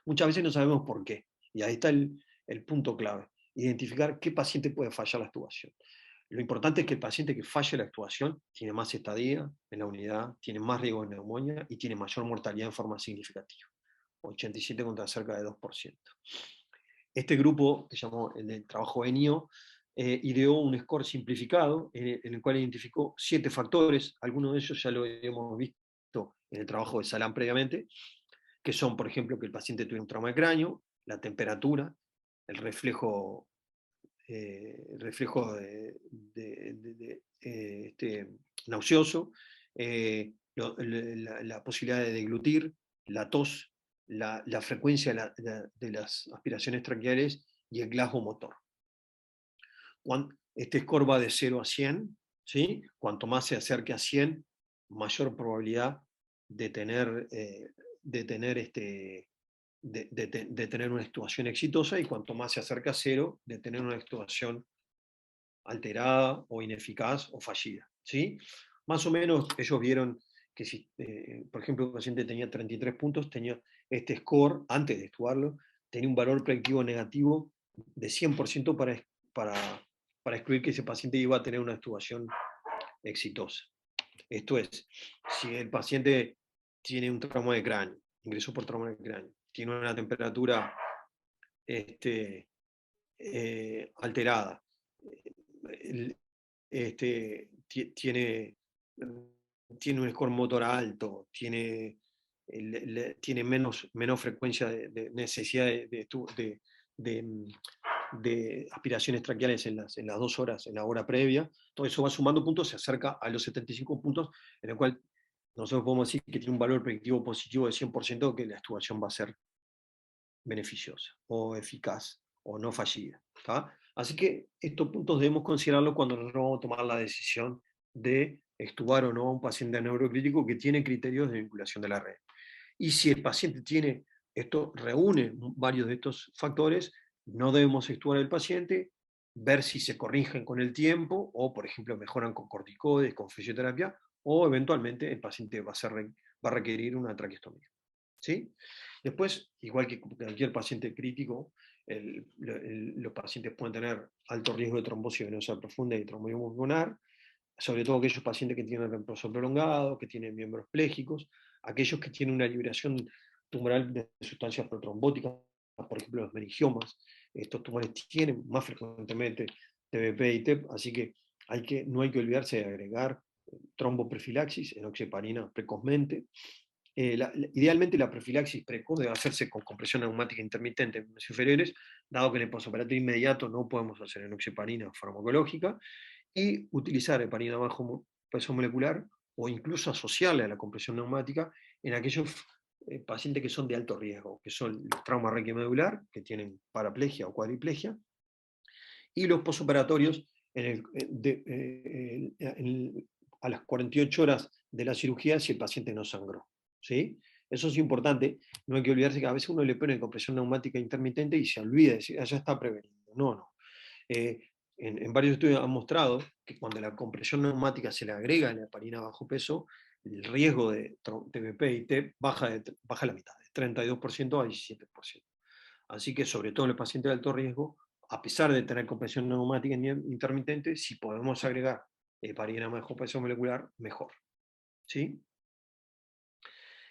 Muchas veces no sabemos por qué. Y ahí está el punto clave. Identificar qué paciente puede fallar la extubación. Lo importante es que el paciente que falle la extubación tiene más estadía en la unidad, tiene más riesgo de neumonía y tiene mayor mortalidad en forma significativa. 87 contra cerca de 2%. Este grupo, que se llamó el trabajo ENIO, ideó un score simplificado en el cual identificó 7 factores, algunos de ellos ya lo hemos visto en el trabajo de Salam previamente, que son, por ejemplo, que el paciente tuviera un trauma de cráneo, la temperatura, el reflejo nauseoso, la posibilidad de deglutir, la tos, la frecuencia de las aspiraciones traqueales y el glasgo motor. Este score va de 0 a 100, ¿sí? Cuanto más se acerque a 100, mayor probabilidad de tener, de tener una extubación exitosa, y cuanto más se acerca a 0, de tener una extubación alterada o ineficaz o fallida. ¿Sí? Más o menos ellos vieron que si, por ejemplo, el paciente tenía 33 puntos, tenía este score, antes de extubarlo, tenía un valor predictivo negativo de 100% para excluir que ese paciente iba a tener una extubación exitosa. Esto es, si el paciente tiene un trauma de cráneo, ingresó por trauma de cráneo, tiene una temperatura alterada, tiene un score motor alto, tiene menos frecuencia de necesidad de aspiraciones traqueales en las 2 horas, en la hora previa. Todo eso va sumando puntos, se acerca a los 75 puntos, en el cual nosotros podemos decir que tiene un valor predictivo positivo de 100%, que la extubación va a ser beneficiosa o eficaz o no fallida. ¿Tá? Así que estos puntos debemos considerarlos cuando nosotros vamos a tomar la decisión de extubar o no a un paciente neurocrítico que tiene criterios de vinculación de la red. Y si el paciente tiene Esto reúne varios de estos factores, no debemos extubar al paciente, ver si se corrigen con el tiempo, o por ejemplo mejoran con corticoides, con fisioterapia, o eventualmente el paciente va a requerir una traqueostomía. ¿Sí? Después, igual que cualquier paciente crítico, los pacientes pueden tener alto riesgo de trombosis venosa profunda y tromboembolismo pulmonar, sobre todo aquellos pacientes que tienen reemplazo prolongado, que tienen miembros plégicos, aquellos que tienen una liberación tumoral de sustancias protrombóticas, por ejemplo los meningiomas. Estos tumores tienen más frecuentemente TBP y TEP, así que, no hay que olvidarse de agregar tromboprofilaxis, enoxaparina precozmente. Idealmente la profilaxis precoz debe hacerse con compresión neumática intermitente en miembros inferiores, dado que en el posoperatorio inmediato no podemos hacer enoxaparina farmacológica, y utilizar heparina bajo peso molecular o incluso asociarle a la compresión neumática en aquellos pacientes que son de alto riesgo, que son los traumas requiomedular, que tienen paraplegia o cuadriplegia, y los posoperatorios a las 48 horas de la cirugía si el paciente no sangró. ¿Sí? Eso es importante, no hay que olvidarse que a veces uno le pone compresión neumática intermitente y se olvida de decir, ya está prevenido. No, no. Eh, en varios estudios han mostrado que cuando la compresión neumática se le agrega la heparina bajo peso, el riesgo de TBP y TEP baja a la mitad, de 32% a 17%. Así que sobre todo en los pacientes de alto riesgo, a pesar de tener compresión neumática intermitente, si podemos agregar heparina bajo peso molecular, mejor. ¿Sí?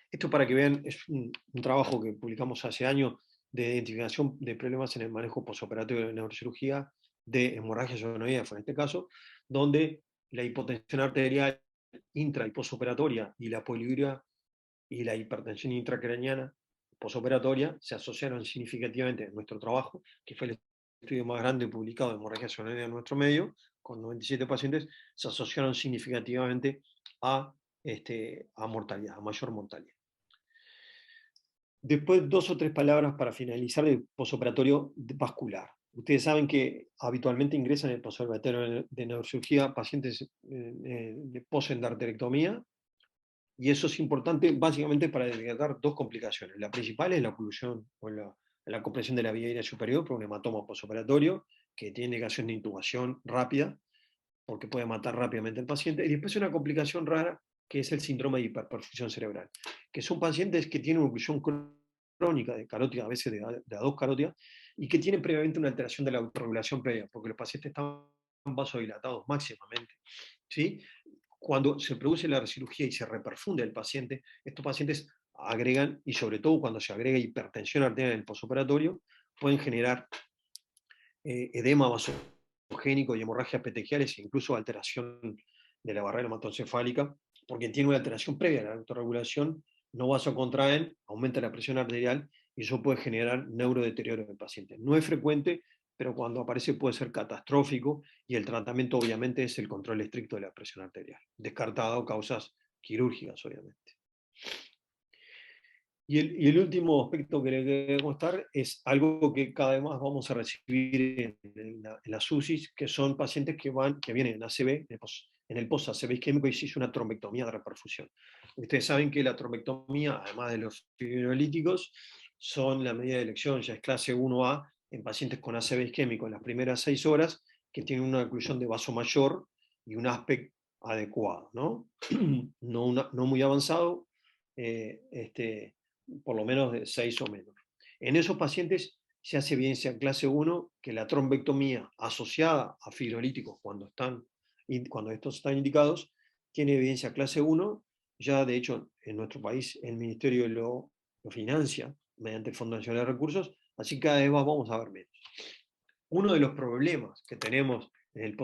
Esto, para que vean, es un trabajo que publicamos hace años de identificación de problemas en el manejo posoperatorio de neurocirugía de hemorragia subaracnoidea, en este caso, donde la hipotensión arterial intra y posoperatoria y la poliuria y la hipertensión intracraniana posoperatoria se asociaron significativamente en nuestro trabajo, que fue el estudio más grande publicado de hemorragia subaracnoidea en nuestro medio, con 97 pacientes, se asociaron significativamente a mortalidad, a mayor mortalidad. Después, 2 o 3 palabras para finalizar el posoperatorio vascular. Ustedes saben que habitualmente ingresan en el posoperatorio de neurocirugía pacientes de posendarterectomía, y eso es importante básicamente para detectar 2 complicaciones. La principal es la oclusión o la compresión de la vía aérea superior por un hematoma posoperatorio, que tiene indicación de intubación rápida, porque puede matar rápidamente al paciente. Y después una complicación rara, que es el síndrome de hiperperfusión cerebral, que son pacientes que tienen oclusión crónica de carótida, a veces de a 2 carótidas, y que tienen previamente una alteración de la autorregulación previa, porque los pacientes están vasodilatados máximamente. ¿Sí? Cuando se produce la cirugía y se reperfunde el paciente, estos pacientes agregan, y sobre todo cuando se agrega hipertensión arterial en el posoperatorio, pueden generar edema vasogénico y hemorragias petequiales e incluso alteración de la barrera hematoencefálica, porque tiene una alteración previa a la autorregulación, no vasocontraen, aumenta la presión arterial y eso puede generar neurodeterioro en el paciente. No es frecuente, pero cuando aparece puede ser catastrófico, y el tratamiento obviamente es el control estricto de la presión arterial, descartado causas quirúrgicas obviamente. Y el último aspecto que le quería mostrar es algo que cada vez más vamos a recibir en las UCIs, que son pacientes que vienen en ACV, en el post-ACV isquémico, y se hizo una trombectomía de reperfusión. Ustedes saben que la trombectomía, además de los fibrolíticos, son la medida de elección, ya es clase 1A en pacientes con ACV isquémico en las primeras 6 horas, que tienen una oclusión de vaso mayor y un aspecto adecuado, ¿no? No muy avanzado, por lo menos de 6 o menos. En esos pacientes se hace evidencia en clase 1 que la trombectomía asociada a fibrolíticos cuando estos están indicados, tiene evidencia clase 1, ya de hecho en nuestro país el Ministerio lo financia mediante el Fondo Nacional de Recursos, así que cada vez más vamos a ver menos. Uno de los problemas que tenemos en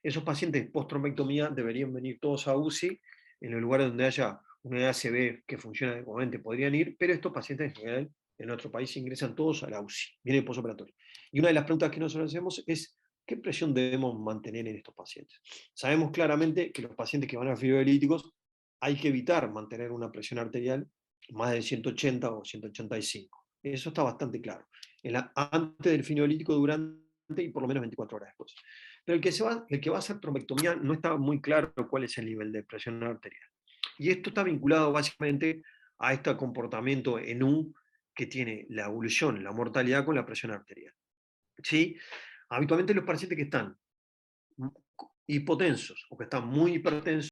esos pacientes post-trombectomía deberían venir todos a UCI, en el lugar donde haya una ACV que funcione adecuadamente podrían ir, pero estos pacientes en general en nuestro país ingresan todos a la UCI, viene el postoperatorio. Y una de las preguntas que nosotros hacemos es, ¿qué presión debemos mantener en estos pacientes? Sabemos claramente que los pacientes que van a fibrolíticos hay que evitar mantener una presión arterial más de 180 o 185. Eso está bastante claro. Antes del fibrolítico, durante y por lo menos 24 horas después. Pero el que va a hacer trombectomía no está muy claro cuál es el nivel de presión arterial. Y esto está vinculado básicamente a este comportamiento en que tiene la evolución, la mortalidad con la presión arterial. ¿Sí? Habitualmente los pacientes que están hipotensos o que están muy hipertensos,